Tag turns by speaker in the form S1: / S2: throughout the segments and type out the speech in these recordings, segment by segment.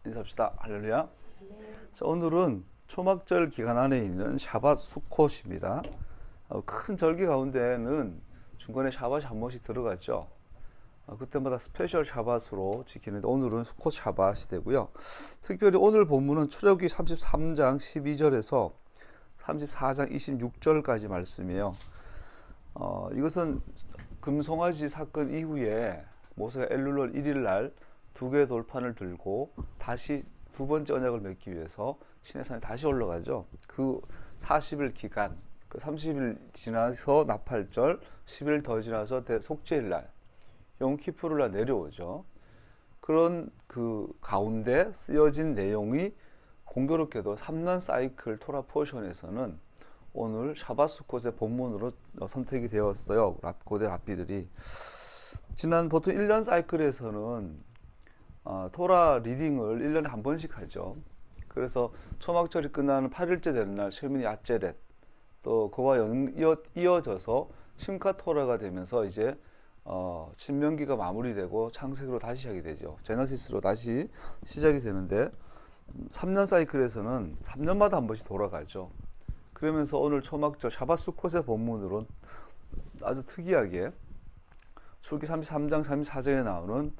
S1: 인사합시다. 할렐루야. 자, 오늘은 초막절 기간 안에 있는 샤밧 수콧입니다. 큰 절기 가운데는 중간에 샤밧이 한 번씩 들어갔죠. 그때마다 스페셜 샤밧으로 지키는데 오늘은 수콧 샤밧이 되고요. 특별히 오늘 본문은 출애굽기 33장 12절에서 34장 26절까지 말씀이에요. 이것은 금송아지 사건 이후에 모세가 엘룰월 1일 날 두 개의 돌판을 들고 다시 두 번째 언약을 맺기 위해서 시내산에 다시 올라가죠. 그 40일 기간, 그 30일 지나서 나팔절, 10일 더 지나서 속죄일 날, 용키푸르 날 내려오죠. 그런 그 가운데 쓰여진 내용이 공교롭게도 3년 사이클 토라 포션에서는 오늘 샤밧 수콧의 본문으로 선택이 되었어요. 고대 랍비들이. 지난 보통 1년 사이클에서는 토라 리딩을 1년에 한 번씩 하죠. 그래서 초막절이 끝나는 8일째 되는 날 쉐미니 아제렛, 또 그와 이어져서 심카 토라가 되면서 이제 신명기가 마무리되고 창세기로 다시 시작이 되죠. 제너시스로 다시 시작이 되는데 3년 사이클에서는 3년마다 한 번씩 돌아가죠. 그러면서 오늘 초막절 샤밧 수콧의 본문으로 아주 특이하게 출기 33장 34절에 나오는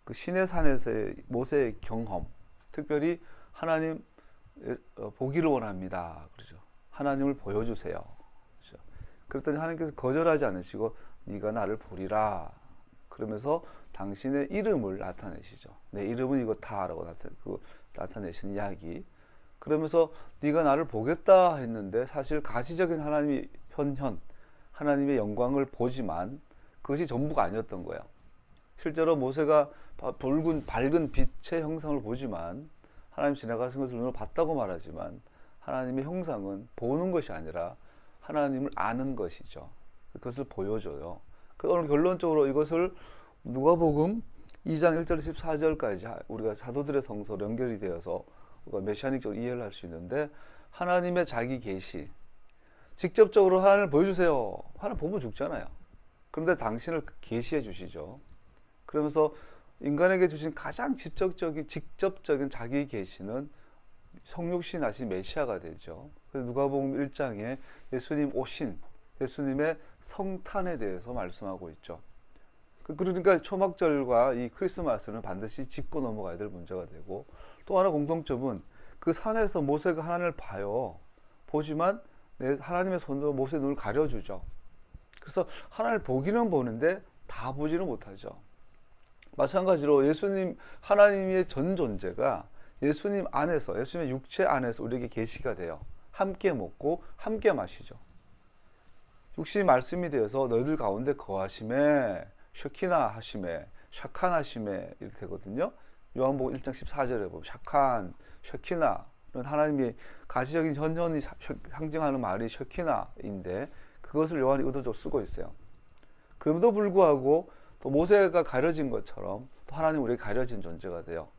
S1: 그 시내산에서의 모세의 경험, 특별히 하나님 보기를 원합니다. 그러죠. 하나님을 보여주세요. 그렇죠. 그랬더니 하나님께서 거절하지 않으시고 네가 나를 보리라. 그러면서 당신의 이름을 나타내시죠. 내 이름은 이거다라고 나타내신 이야기. 그러면서 네가 나를 보겠다 했는데 사실 가시적인 하나님의 하나님의 영광을 보지만 그것이 전부가 아니었던 거예요. 실제로 모세가 밝은 빛의 형상을 보지만 하나님 지나가신 것을 눈으로 봤다고 말하지만 하나님의 형상은 보는 것이 아니라 하나님을 아는 것이죠. 그것을 보여줘요. 오늘 결론적으로 이것을 누가복음 2장 1절에서 14절까지 우리가 사도들의 성서로 연결이 되어서 우리가 메시아닉적으로 이해를 할 수 있는데 하나님의 자기 계시, 직접적으로 하나님을 보여주세요. 하나님 보면 죽잖아요. 그런데 당신을 계시해 주시죠. 그러면서 인간에게 주신 가장 직접적인 자기 계시는 성육신 하신 메시아가 되죠. 그래서 누가복음 1장에 예수님 오신, 예수님의 성탄에 대해서 말씀하고 있죠. 그러니까 초막절과 이 크리스마스는 반드시 짚고 넘어가야 될 문제가 되고, 또 하나 공통점은 그 산에서 모세가 하나님을 봐요. 보지만 하나님의 손으로 모세의 눈을 가려주죠. 그래서 하나님을 보기는 보는데 다 보지는 못하죠. 마찬가지로 예수님, 하나님의 전 존재가 예수님 안에서, 예수님의 육체 안에서 우리에게 계시가 돼요. 함께 먹고 함께 마시죠. 육신이 말씀이 되어서 너희들 가운데 거하심에, 셔키나 하심에, 샤칸 하심에 이렇게 되거든요. 요한복음 1장 14절에 보면 샤칸, 셔키나는 하나님의 가시적인 현현이 상징하는 말이 셔키나인데 그것을 요한이 의도적으로 쓰고 있어요. 그럼에도 불구하고 또 모세가 가려진 것처럼 또 하나님 우리에게 가려진 존재가 돼요.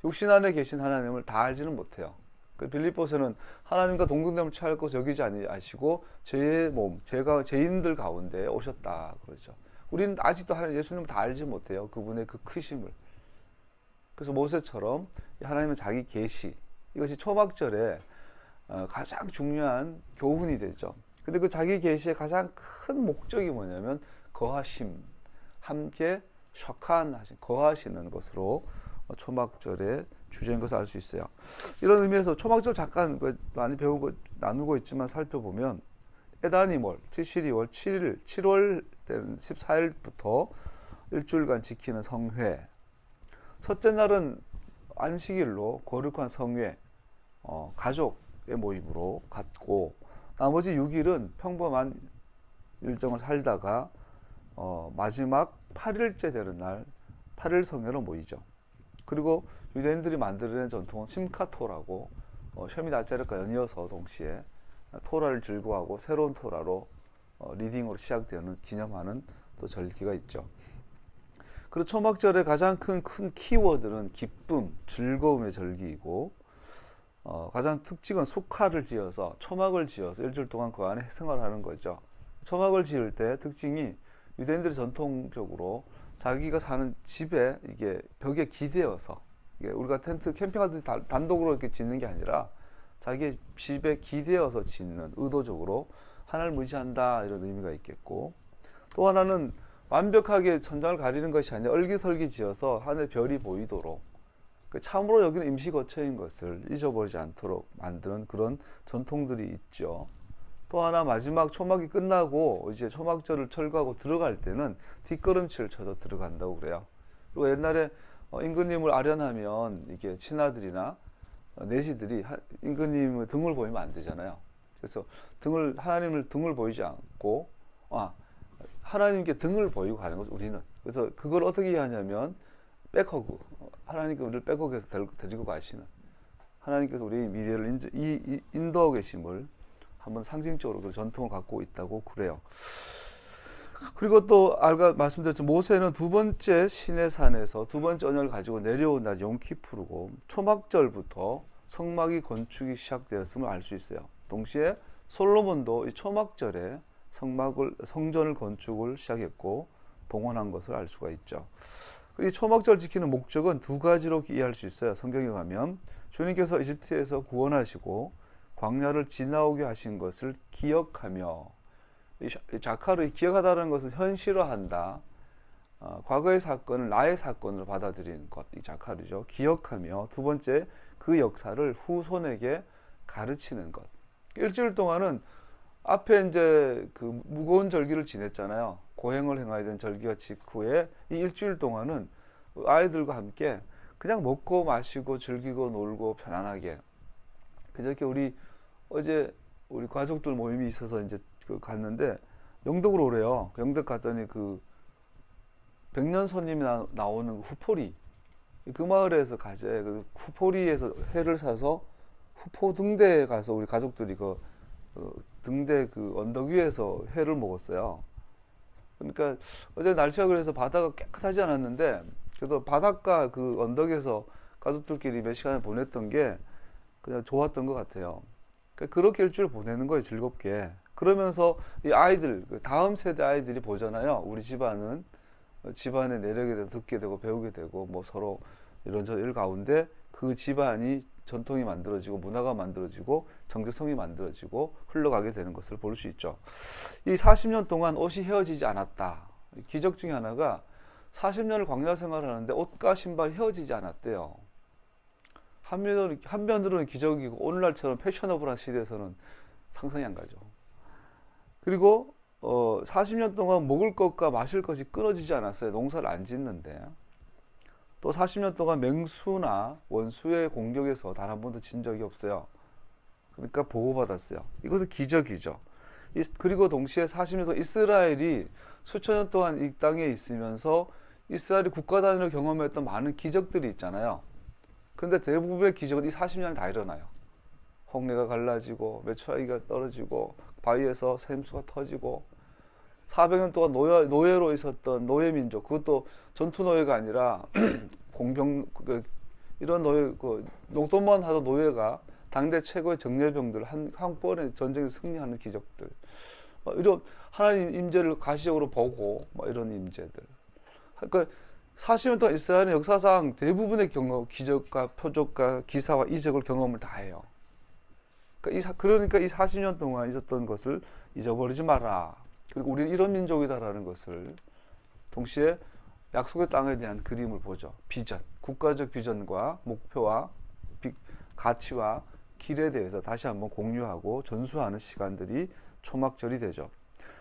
S1: 육신 안에 계신 하나님을 다 알지는 못해요. 빌립보서는 하나님과 동등됨을 취할 것을 여기지 아니하시고 제 몸, 죄인들 가운데 오셨다 그러죠. 우리는 아직도 예수님을 다 알지 못해요. 그분의 그 크심을. 그래서 모세처럼 하나님의 자기 계시, 이것이 초막절에 가장 중요한 교훈이 되죠. 근데 그 자기 계시의 가장 큰 목적이 뭐냐면 거하심, 함께 셔칸하신, 거하시는 것으로 초막절의 주제인 것을 알 수 있어요. 이런 의미에서 초막절 잠깐 많이 배우고 나누고 있지만 살펴보면 에다니몰, 티시리월 7일, 7월 14일부터 일주일간 지키는 성회. 첫째 날은 안식일로 거룩한 성회, 가족의 모임으로 갖고 나머지 6일은 평범한 일정을 살다가 마지막 8일째 되는 날 8일 성회로 모이죠. 그리고 유대인들이 만들어낸 전통은 심카토라고 셔밋 아제렛과 연이어서 동시에 토라를 즐거워하고 새로운 토라로 리딩으로 시작되는 기념하는 또 절기가 있죠. 그리고 초막절의 가장 큰 키워드는 기쁨, 즐거움의 절기이고 가장 특징은 수카를 지어서 초막을 지어서 일주일 동안 그 안에 생활하는 거죠. 초막을 지을 때 특징이 유대인들이 전통적으로 자기가 사는 집에 이게 벽에 기대어서 이게 우리가 텐트 캠핑하듯이 단독으로 이렇게 짓는 게 아니라 자기 집에 기대어서 짓는, 의도적으로 하나를 무시한다 이런 의미가 있겠고, 또 하나는 완벽하게 천장을 가리는 것이 아니라 얼기설기 지어서 하늘 별이 보이도록 참으로 여기는 임시 거처인 것을 잊어버리지 않도록 만드는 그런 전통들이 있죠. 또 하나 마지막 초막이 끝나고 이제 초막절을 철거하고 들어갈 때는 뒷걸음치를 쳐서 들어간다고 그래요. 그리고 옛날에 임금님을 아련하면 이게 친아들이나 내시들이 임금님의 등을 보이면 안 되잖아요. 그래서 하나님을 등을 보이지 않고 하나님께 등을 보이고 가는 거죠, 우리는. 그래서 그걸 어떻게 이해하냐면 백허그, 하나님께 우리를 백허그해서 데리고 가시는, 하나님께서 우리의 미래를 인도하고 계심을 한번 상징적으로 그 전통을 갖고 있다고 그래요. 그리고 또 아까 말씀드렸죠, 모세는 두 번째 시내산에서 두 번째 언약을 가지고 내려온 날 용키푸르고 초막절부터 성막이 건축이 시작되었음을 알 수 있어요. 동시에 솔로몬도 이 초막절에 성전을 건축을 시작했고 봉헌한 것을 알 수가 있죠. 이 초막절 지키는 목적은 두 가지로 이해할 수 있어요. 성경에 가면 주님께서 이집트에서 구원하시고 광야를 지나오게 하신 것을 기억하며, 이 자카르, 기억하다는 것은 현실화한다. 과거의 사건을 나의 사건으로 받아들이는 것, 이 자카르죠. 기억하며, 두 번째 그 역사를 후손에게 가르치는 것. 일주일 동안은 앞에 이제 그 무거운 절기를 지냈잖아요. 고행을 행해야 되는 절기가 직후에 이 일주일 동안은 아이들과 함께 그냥 먹고 마시고 즐기고 놀고 편안하게. 그저께 어제 우리 가족들 모임이 있어서 이제 갔는데 영덕으로 오래요. 영덕 갔더니 그 백년 손님이 나오는 후포리, 그 마을에서 그 후포리에서 회를 사서 후포 등대에 가서 우리 가족들이 등대 그 언덕 위에서 회를 먹었어요. 그러니까 어제 날씨가 그래서 바다가 깨끗하지 않았는데 그래도 바닷가 그 언덕에서 가족들끼리 몇 시간을 보냈던 게 그냥 좋았던 것 같아요. 그러니까 그렇게 일주일 보내는 거예요, 즐겁게. 그러면서 이 아이들, 다음 세대 아이들이 보잖아요. 우리 집안의 내력에 대해서 듣게 되고 배우게 되고 뭐 서로 이런저런 일 가운데 그 집안이 전통이 만들어지고 문화가 만들어지고 정체성이 만들어지고 흘러가게 되는 것을 볼 수 있죠. 이 40년 동안 옷이 헤어지지 않았다. 기적 중에 하나가 40년을 광야 생활하는데 옷과 신발 헤어지지 않았대요. 한편으로는 기적이고 오늘날처럼 패셔너블한 시대에서는 상상이 안 가죠. 그리고 40년 동안 먹을 것과 마실 것이 끊어지지 않았어요. 농사를 안 짓는데. 또 40년 동안 맹수나 원수의 공격에서 단 한 번도 진 적이 없어요. 그러니까 보호받았어요. 이것은 기적이죠. 그리고 동시에 40년 동안 이스라엘이 수천 년 동안 이 땅에 있으면서 이스라엘이 국가 단위로 경험했던 많은 기적들이 있잖아요. 근데 대부분의 기적은 이 40년에 다 일어나요. 홍해가 갈라지고 메추라기가 떨어지고 바위에서 샘수가 터지고 400년 동안 노예로 있었던 노예민족, 그것도 전투 노예가 아니라 이런 노예, 농돈만 하던 노예가 당대 최고의 정예병들 한 번에 전쟁에서 승리하는 기적들, 이런 하나님 임재를 가시적으로 보고 이런 임재들. 그러니까 40년 동안 이스라엘은 역사상 대부분의 기적과 표적과 기사와 이적을 경험을 다 해요. 그러니까 이 40년 동안 있었던 것을 잊어버리지 마라. 그리고 우리는 이런 민족이다라는 것을, 동시에 약속의 땅에 대한 그림을 보죠. 비전, 국가적 비전과 목표와 가치와 길에 대해서 다시 한번 공유하고 전수하는 시간들이 초막절이 되죠.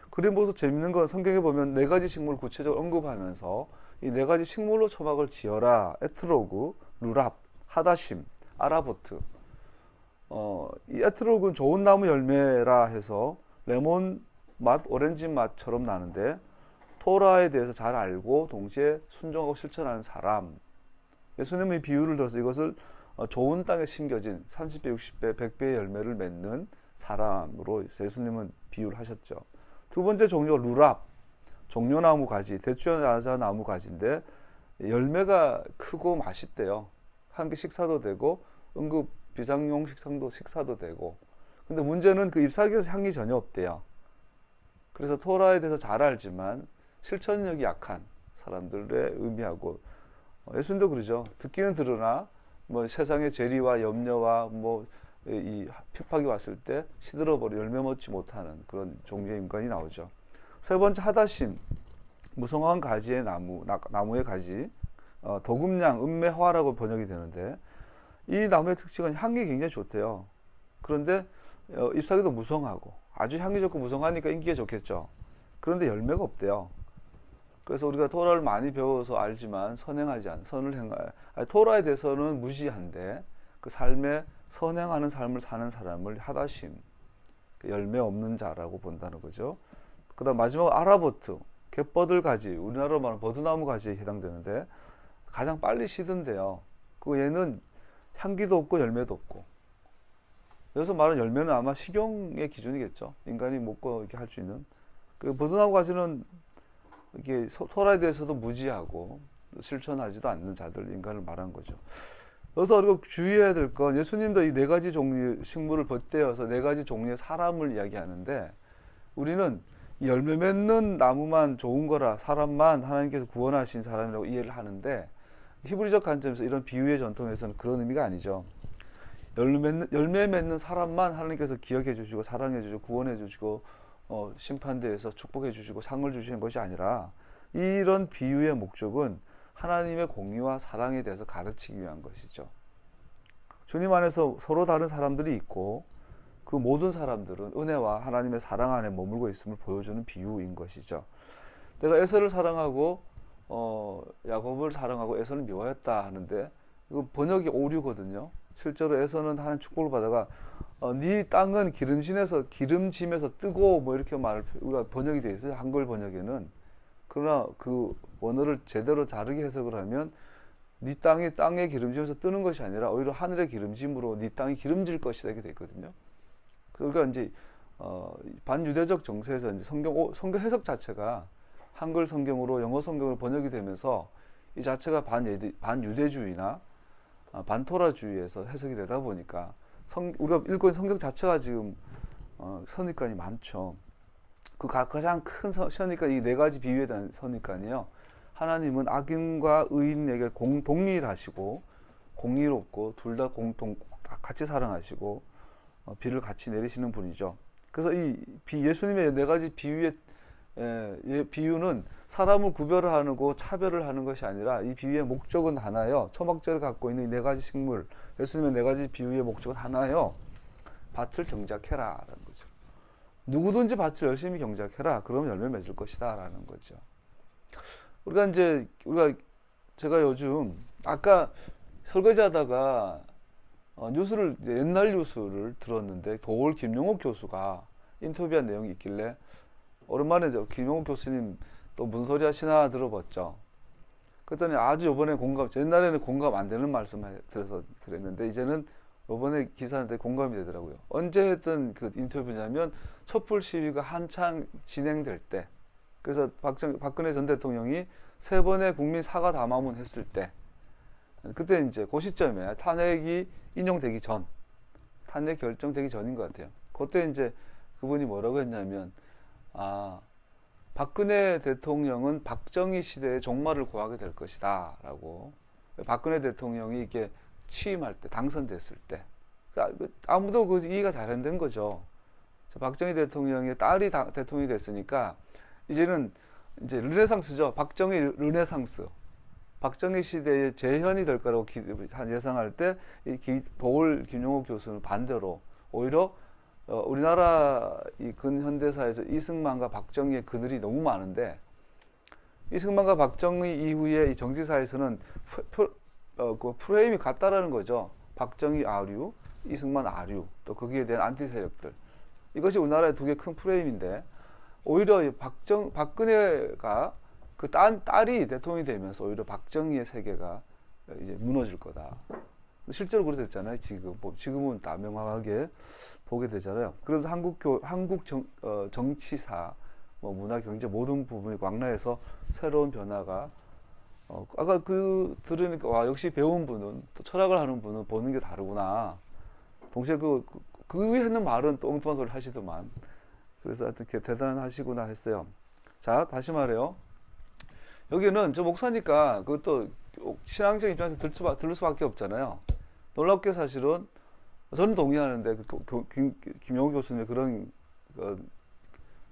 S1: 그림 보면서 재밌는 건 성경에 보면 네 가지 식물을 구체적으로 언급하면서 이 네 가지 식물로 초막을 지어라. 에트로그, 루랍, 하다심, 아라보트. 이 에트로그는 좋은 나무 열매라 해서 레몬 맛, 오렌지 맛처럼 나는데 토라에 대해서 잘 알고 동시에 순종하고 실천하는 사람. 예수님의 비유를 들어서 이것을 좋은 땅에 심겨진 30배, 60배, 100배의 열매를 맺는 사람으로 예수님은 비유를 하셨죠. 두 번째 종류가 루랍, 종려나무 가지, 대추야자 나무 가지인데 열매가 크고 맛있대요. 한 개 식사도 되고 응급 비상용 식사도 되고. 근데 문제는 그 잎사귀에서 향이 전혀 없대요. 그래서 토라에 대해서 잘 알지만 실천력이 약한 사람들의 의미하고, 예수님도 그러죠. 듣기는 들으나 뭐 세상의 재리와 염려와 뭐 이 핍박이 왔을 때 시들어버려 열매 맺지 못하는 그런 종류의 인간이 나오죠. 세 번째 하다심, 무성한 가지의 나무의 가지, 도금냥, 음매화라고 번역이 되는데 이 나무의 특징은 향기 굉장히 좋대요. 그런데 잎사귀도 무성하고 아주 향기 좋고 무성하니까 인기가 좋겠죠. 그런데 열매가 없대요. 그래서 우리가 토라를 많이 배워서 알지만 토라에 대해서는 무지한데 그 삶에 선행하는 삶을 사는 사람을 하다심, 열매 없는 자라고 본다는 거죠. 그 다음 마지막 아라보트, 갯버들 가지, 우리나라로 말하는 버드나무 가지에 해당되는데 가장 빨리 시든데요. 그 얘는 향기도 없고 열매도 없고. 여기서 말하는 열매는 아마 식용의 기준이겠죠. 인간이 먹고 이렇게 할 수 있는. 그 버드나무 가지는 이게 토라에 대해서도 무지하고 실천하지도 않는 자들 인간을 말한 거죠. 여기서 우리가 주의해야 될 건 예수님도 이 네 가지 종류의 식물을 벗대어서 네 가지 종류의 사람을 이야기하는데 우리는 열매 맺는 나무만 좋은 거라 사람만 하나님께서 구원하신 사람이라고 이해를 하는데 히브리적 관점에서 이런 비유의 전통에서는 그런 의미가 아니죠. 열매 맺는 사람만 하나님께서 기억해 주시고 사랑해 주시고 구원해 주시고 심판대에서 축복해 주시고 상을 주시는 것이 아니라 이런 비유의 목적은 하나님의 공의와 사랑에 대해서 가르치기 위한 것이죠. 주님 안에서 서로 다른 사람들이 있고 그 모든 사람들은 은혜와 하나님의 사랑 안에 머물고 있음을 보여주는 비유인 것이죠. 내가 에서를 사랑하고 야곱을 사랑하고 에서를 미워했다 하는데 이거 번역이 오류거든요. 실제로 에서는 하나님 축복을 받아가 네 땅은 기름짐에서 뜨고 뭐 이렇게 우리가 번역이 되어 있어요. 한글 번역에는. 그러나 그 원어를 제대로 다르게 해석을 하면 네 땅이 땅에 기름짐에서 뜨는 것이 아니라 오히려 하늘의 기름짐으로 네 땅이 기름질 것이다 이렇게 되어 있거든요. 그러니까 이제 반유대적 정서에서 이제 성경 해석 자체가 한글 성경으로 영어 성경으로 번역이 되면서 이 자체가 반유대주의나 반토라주의에서 해석이 되다 보니까 우리가 읽고 있는 성경 자체가 지금 선입관이 많죠. 그 가장 큰 선입관, 이 네 가지 비유에 대한 선입관이요. 하나님은 악인과 의인에게 동일하시고 공의롭고 둘 다 같이 사랑하시고 비를 같이 내리시는 분이죠. 그래서 예수님의 네 가지 비유는 사람을 구별하고 차별을 하는 것이 아니라 이 비유의 목적은 하나요. 초막절을 갖고 있는 이 네 가지 식물, 예수님의 네 가지 비유의 목적은 하나요. 밭을 경작해라 라는 거죠. 누구든지 밭을 열심히 경작해라. 그러면 열매 맺을 것이다 라는 거죠. 제가 요즘 아까 설거지하다가 옛날 뉴스를 들었는데 도올 김용옥 교수가 인터뷰한 내용이 있길래 오랜만에 김용옥 교수님 또 무슨 소리 하시나 들어봤죠. 그랬더니 아주 요번에 옛날에는 공감 안 되는 말씀 들어서 그랬는데 이제는 요번에 기사한테 공감이 되더라고요. 언제 했던 그 인터뷰냐면 촛불 시위가 한창 진행될 때, 그래서 박근혜 전 대통령이 3번의 국민 사과 담화문 했을 때, 그때 이제 그 시점에 탄핵이 인용되기 전, 탄핵 결정되기 전인 것 같아요. 그때 이제 그분이 뭐라고 했냐면, 박근혜 대통령은 박정희 시대의 종말을 구하게 될 것이다 라고. 박근혜 대통령이 이렇게 취임할 때, 당선됐을 때 아무도 그 이해가 잘 안 된 거죠. 박정희 대통령의 딸이 대통령이 됐으니까 이제는 이제 르네상스죠. 박정희 르네상스. 박정희 시대의 재현이 될 거라고 예상할 때 도올 김용옥 교수는 반대로 오히려 우리나라 이 근현대사에서 이승만과 박정희의 그늘이 너무 많은데 이승만과 박정희 이후에 이 정치사에서는 그 프레임이 같다라는 거죠. 박정희 아류, 이승만 아류, 또 거기에 대한 안티 세력들. 이것이 우리나라의 두 개 큰 프레임인데 오히려 박근혜가 그 딸이 대통령이 되면서 오히려 박정희의 세계가 이제 무너질 거다. 실제로 그렇게 됐잖아요. 지금은 다 명확하게 보게 되잖아요. 그래서 한국 정치사, 문화, 경제 모든 부분이 광라해서 새로운 변화가 아까 들으니까 와 역시 배운 분은 또 철학을 하는 분은 보는 게 다르구나. 동시에 그 했는 말은 또 엉뚱한 소리 하시더만. 그래서 하여튼 대단하시구나 했어요. 자, 다시 말해요. 여기는 저 목사니까 그것도 신앙적 입장에서 들을 수밖에 없잖아요. 놀랍게 사실은 저는 동의하는데 김용호 교수님의 그런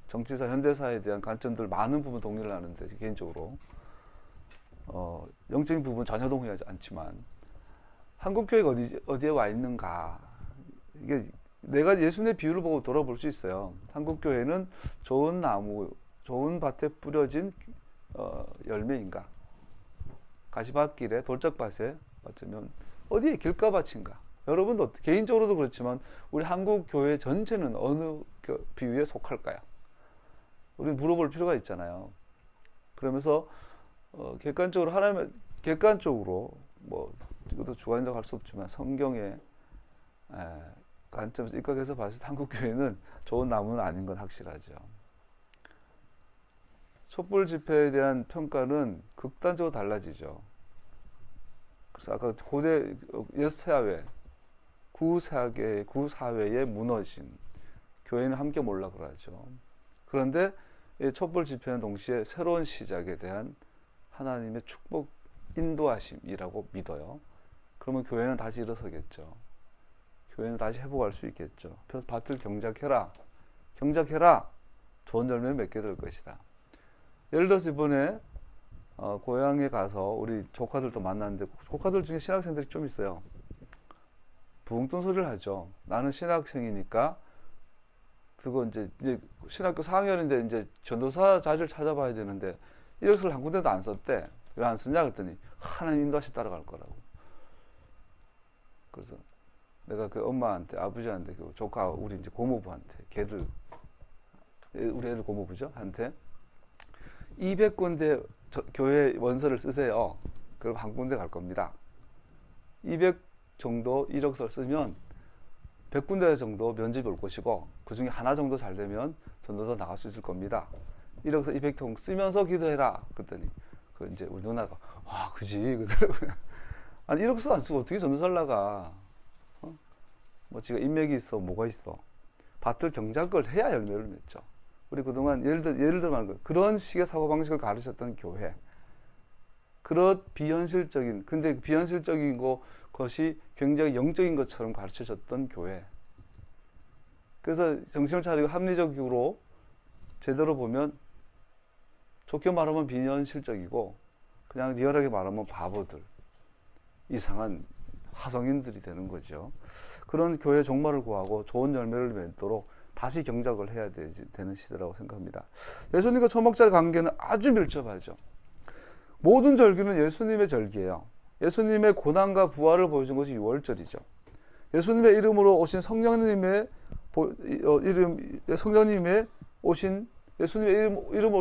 S1: 정치사 현대사에 대한 관점들 많은 부분 동의를 하는데 개인적으로 영적인 부분 전혀 동의하지 않지만 한국 교회가 어디에 와 있는가, 이게 네 가지 예수님의 비유를 보고 돌아볼 수 있어요. 한국 교회는 좋은 나무, 좋은 밭에 뿌려진 열매인가, 가시밭길에 돌짝밭에 맞으면 어디에 길가밭인가. 여러분도 개인적으로도 그렇지만 우리 한국 교회 전체는 어느 비유에 속할까요? 우리 물어볼 필요가 있잖아요. 그러면서 객관적으로 하나님, 객관적으로 뭐 이것도 주관적으로 할 수 없지만 성경의 관점에서 입각해서 봤을 때 한국 교회는 좋은 나무는 아닌 건 확실하죠. 촛불 집회에 대한 평가는 극단적으로 달라지죠. 그래서 아까 고대 옛사회, 구사회에 무너진 교회는 함께 몰라 그러죠. 그런데 이 촛불 집회는 동시에 새로운 시작에 대한 하나님의 축복 인도하심이라고 믿어요. 그러면 교회는 다시 일어서겠죠. 교회는 다시 회복할 수 있겠죠. 그래서 밭을 경작해라. 좋은 열매 맺게 될 것이다. 예를 들어서 이번에 고향에 가서 우리 조카들도 만났는데 조카들 중에 신학생들이 좀 있어요. 붕뜬 소리를 하죠. 나는 신학생이니까 그거 이제 신학교 4학년인데 이제 전도사 자리를 찾아봐야 되는데 이력서를 한 군데도 안 썼대. 왜 안 쓰냐 그랬더니 하나님 인도하심 따라갈 거라고. 그래서 내가 그 엄마한테, 아버지한테, 그 조카 우리 이제 고모부한테, 걔들 우리 애들 고모부죠 한테 200군데 교회 원서를 쓰세요. 그럼 한 군데 갈 겁니다. 200 정도 이력서를 쓰면 100군데 정도 면접이 올 것이고 그 중에 하나 정도 잘 되면 전도사 나갈 수 있을 겁니다. 이력서 200통 쓰면서 기도해라. 그랬더니 그 이제 우리 누나가 그지 그러더라고요. 아니 이력서 안 쓰고 어떻게 전도사를 나가? 뭐 지가 인맥이 있어, 뭐가 있어? 밭을 경작을 해야 열매를 맺죠. 우리 그동안 예를 들어 말고 그런 식의 사고방식을 가르쳤던 교회, 그런 비현실적인, 근데 비현실적인 것이 굉장히 영적인 것처럼 가르쳐줬던 교회. 그래서 정신을 차리고 합리적으로 제대로 보면 좋게 말하면 비현실적이고 그냥 리얼하게 말하면 바보들, 이상한 화성인들이 되는 거죠. 그런 교회 종말을 구하고 좋은 열매를 맺도록 다시 경작을 해야 되는 시대라고 생각합니다. 예수님과 초막절 관계는 아주 밀접하죠. 모든 절기는 예수님의 절기예요. 예수님의 고난과 부활을 보여준 것이 유월절이죠. 예수님의 이름으로 오신 성령님의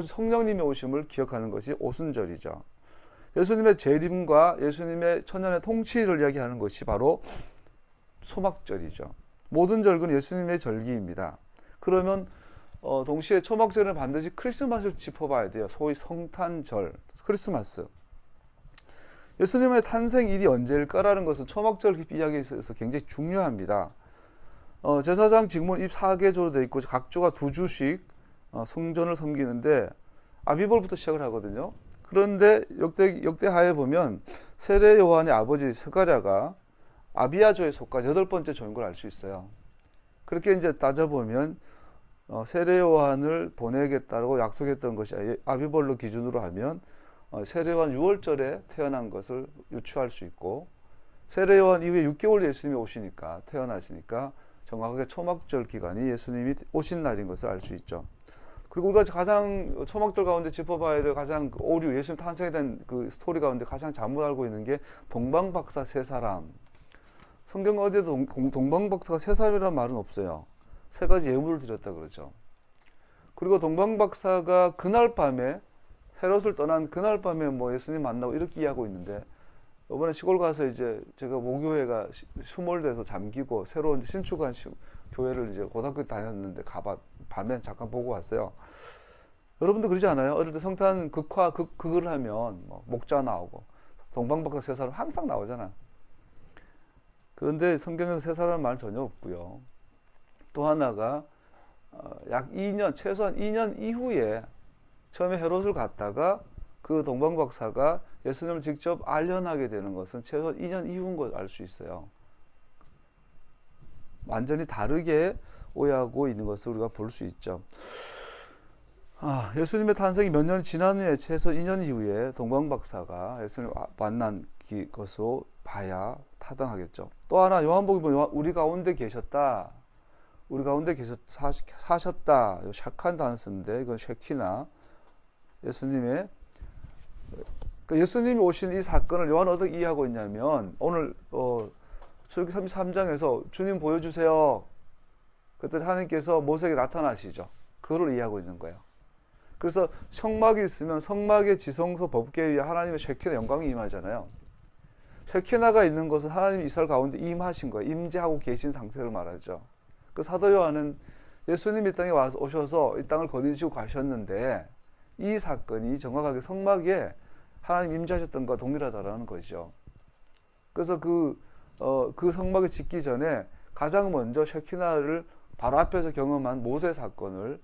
S1: 성령님의 오심을 기억하는 것이 오순절이죠. 예수님의 재림과 예수님의 천년의 통치를 이야기하는 것이 바로 초막절이죠. 모든 절기는 예수님의 절기입니다. 그러면 동시에 초막절은 반드시 크리스마스를 짚어봐야 돼요. 소위 성탄절, 크리스마스. 예수님의 탄생일이 언제일까라는 것은 초막절 이야기에 있어서 굉장히 중요합니다. 제사장 직문 입 4개조로 되어 있고 각 조가 2주씩 성전을 섬기는데 아비벌부터 시작을 하거든요. 그런데 역대하에 보면 세례 요한의 아버지 스가랴가 아비야조에 속한 8번째 조인 걸 알 수 있어요. 그렇게 이제 따져보면 세례 요한을 보내겠다고 약속했던 것이 아비벌로 기준으로 하면 세례 요한 6월절에 태어난 것을 유추할 수 있고, 세례 요한 이후에 6개월 예수님이 오시니까 태어나시니까 정확하게 초막절 기간이 예수님이 오신 날인 것을 알 수 있죠. 그리고 우리가 가장 초막절 가운데 짚어봐야 될 가장 오류, 예수님 탄생에 대한 그 스토리 가운데 가장 잘못 알고 있는 게 동방박사 3사람. 성경 어디에도 동방박사가 3사람이라는 말은 없어요. 3가지 예물을 드렸다 그러죠. 그리고 동방박사가 그날 밤에 헤롯을 떠난 그날 밤에 뭐 예수님 만나고 이렇게 이야기하고 있는데, 이번에 시골 가서 이제 제가 모교회가 수몰돼서 잠기고 새로운 신축한 교회를 이제 고등학교 다녔는데 밤에 잠깐 보고 왔어요. 여러분도 그러지 않아요? 어릴 때 성탄 극을 하면 뭐 목자 나오고 동방박사 3사람 항상 나오잖아. 그런데 성경에서 3사람 말 전혀 없고요. 또 하나가 약 2년, 최소한 2년 이후에 처음에 헤롯을 갔다가 그 동방박사가 예수님을 직접 알려나게 되는 것은 최소한 2년 이후인 걸 알 수 있어요. 완전히 다르게 오해하고 있는 것을 우리가 볼 수 있죠. 예수님의 탄생이 몇 년 지난 후에 최소 2년 이후에 동방박사가 예수님을 만난 것으로 봐야 타당하겠죠. 또 하나 요한복음 보면 우리 가운데 계셨다. 우리 가운데 사셨다. 샥한 단어 쓰는데 이건 쉐키나 예수님의 예수님이 오신 이 사건을 요한은 어떻게 이해하고 있냐면 오늘 출애굽기 33장에서 주님 보여주세요. 그때 하나님께서 모세에게 나타나시죠. 그걸 이해하고 있는 거예요. 그래서 성막이 있으면 성막의 지성소 법궤 위에 하나님의 쉐키나 영광이 임하잖아요. 쉐키나가 있는 것은 하나님이 이스라엘 가운데 임하신 거예요. 임재하고 계신 상태를 말하죠. 그 사도 요한은 예수님이 이 땅에 오셔서 이 땅을 거두시고 가셨는데 이 사건이 정확하게 성막에 하나님 임재하셨던 것과 동일하다라는 거죠. 그래서 그 성막을 짓기 전에 가장 먼저 쉐키나를 바로 앞에서 경험한 모세 사건을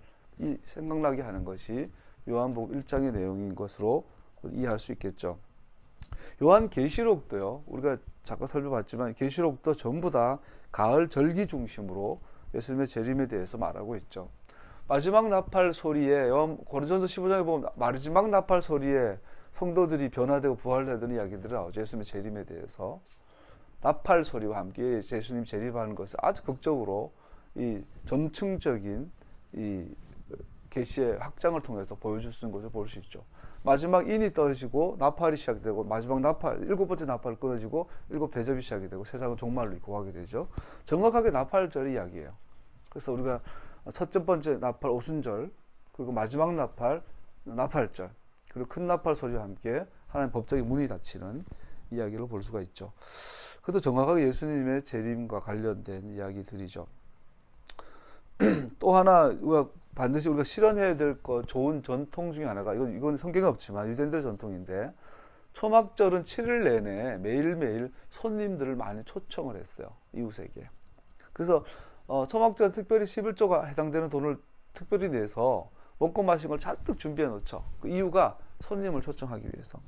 S1: 생각나게 하는 것이 요한복음 1장의 내용인 것으로 이해할 수 있겠죠. 요한계시록도요. 우리가 잠깐 살펴봤지만 계시록도 전부 다 가을 절기 중심으로 예수님의 재림에 대해서 말하고 있죠. 마지막 나팔 소리에 고린도전서 15장에 보면 마지막 나팔 소리에 성도들이 변화되고 부활되는 이야기들이 나오죠. 예수님의 재림에 대해서 나팔 소리와 함께 예수님 재림하는 것을 아주 극적으로 이 점층적인 이 계시의 확장을 통해서 보여줄 수 있는 것을 볼 수 있죠. 마지막 인이 떨어지고 나팔이 시작되고 마지막 나팔 일곱 번째 나팔이 끊어지고 일곱 대접이 시작이 되고 세상은 종말로 입고 가게 되죠. 정확하게 나팔절 이야기예요. 그래서 우리가 첫째 번째 나팔 오순절 그리고 마지막 나팔 나팔절 그리고 큰 나팔 소리와 함께 하나님 법적인 문이 닫히는 이야기를 볼 수가 있죠. 그것도 정확하게 예수님의 재림과 관련된 이야기들이죠. 또 하나 반드시 우리가 실현해야 될 좋은 전통 중에 하나가 이건 성경에 없지만 유대인들의 전통인데 초막절은 7일 내내 매일매일 손님들을 많이 초청을 했어요. 이웃에게. 그래서 초막절 특별히 11조가 해당되는 돈을 특별히 내서 먹고 마신 걸 잔뜩 준비해 놓죠. 그 이유가 손님을 초청하기 위해서.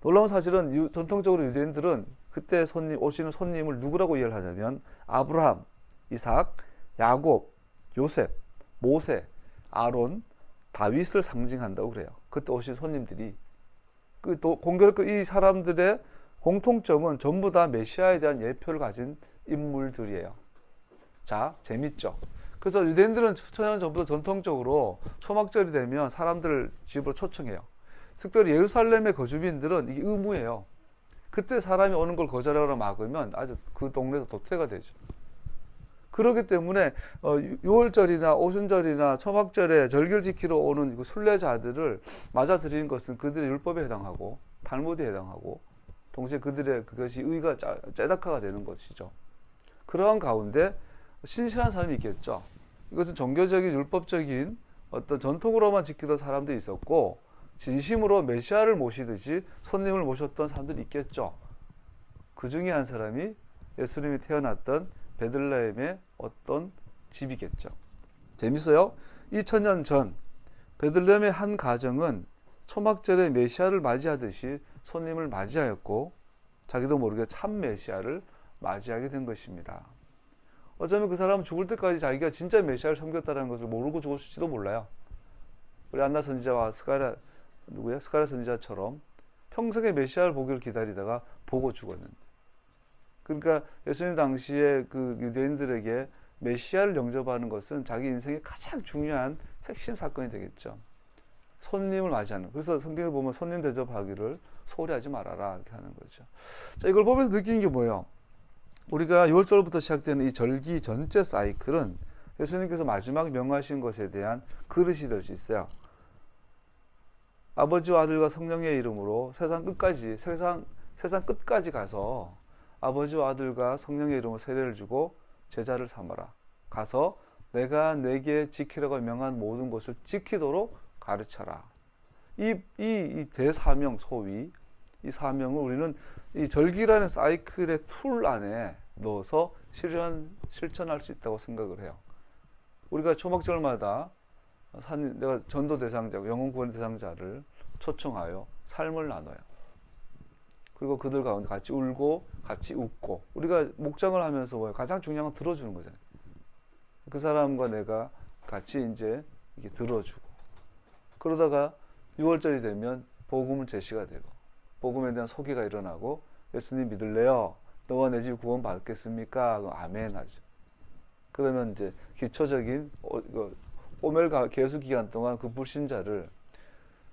S1: 놀라운 사실은 전통적으로 유대인들은 그때 오시는 손님을 누구라고 이해를 하냐면 아브라함, 이삭, 야곱, 요셉, 모세, 아론, 다윗을 상징한다고 그래요. 그때 오신 손님들이 공교롭게 이 사람들의 공통점은 전부 다 메시아에 대한 예표를 가진 인물들이에요. 자, 재밌죠? 그래서 유대인들은 천년 전부터 전통적으로 초막절이 되면 사람들을 집으로 초청해요. 특별히 예루살렘의 거주민들은 이게 의무예요. 그때 사람이 오는 걸 거절하거나 막으면 아주 그 동네에서 도태가 되죠. 그렇기 때문에 6월절이나 오순절이나 초막절에 절기를 지키러 오는 그 순례자들을 맞아들이는 것은 그들의 율법에 해당하고 탈무드에 해당하고 동시에 그들의 그것이 의가 째다카가 되는 것이죠. 그러한 가운데 신실한 사람이 있겠죠. 이것은 종교적인 율법적인 어떤 전통으로만 지키던 사람들이 있었고 진심으로 메시아를 모시듯이 손님을 모셨던 사람들이 있겠죠. 그 중에 한 사람이 예수님이 태어났던 베들레헴의 어떤 집이겠죠. 재밌어요? 2000년 전 베들레헴의 한 가정은 초막절에 메시아를 맞이하듯이 손님을 맞이하였고 자기도 모르게 참 메시아를 맞이하게 된 것입니다. 어쩌면 그 사람은 죽을 때까지 자기가 진짜 메시아를 섬겼다는 것을 모르고 죽었을지도 몰라요. 우리 안나 선지자와 스가랴 선지자처럼 평생에 메시아를 보기를 기다리다가 보고 죽었는데, 그러니까 예수님 당시에 그 유대인들에게 메시아를 영접하는 것은 자기 인생의 가장 중요한 핵심 사건이 되겠죠. 손님을 맞이하는. 그래서 성경에 보면 손님 대접하기를 소홀히 하지 말아라 이렇게 하는 거죠. 자, 이걸 보면서 느끼는 게 뭐예요? 우리가 6월절부터 시작되는 이 절기 전체 사이클은 예수님께서 마지막 명하신 것에 대한 그릇이 될 수 있어요. 아버지와 아들과 성령의 이름으로 세상 끝까지 가서 아버지와 아들과 성령의 이름으로 세례를 주고 제자를 삼아라. 가서 내가 내게 지키라고 명한 모든 것을 지키도록 가르쳐라. 이 대사명 소위 이 사명을 우리는 이 절기라는 사이클의 툴 안에 넣어서 실천할 수 있다고 생각을 해요. 우리가 초막절마다 내가 전도 대상자, 영혼 구원 대상자를 초청하여 삶을 나눠요. 그리고 그들 가운데 같이 울고 같이 웃고. 우리가 목장을 하면서 뭐예요? 가장 중요한 건 들어주는 거잖아요. 그 사람과 내가 같이 이제 이게 들어주고, 그러다가 6월절이 되면 복음은 제시가 되고, 복음에 대한 소개가 일어나고, 예수님 믿을래요? 너와 내 집 구원 받겠습니까? 아멘 하죠. 그러면 이제 기초적인 오멜 계수 기간 동안 그 불신자를,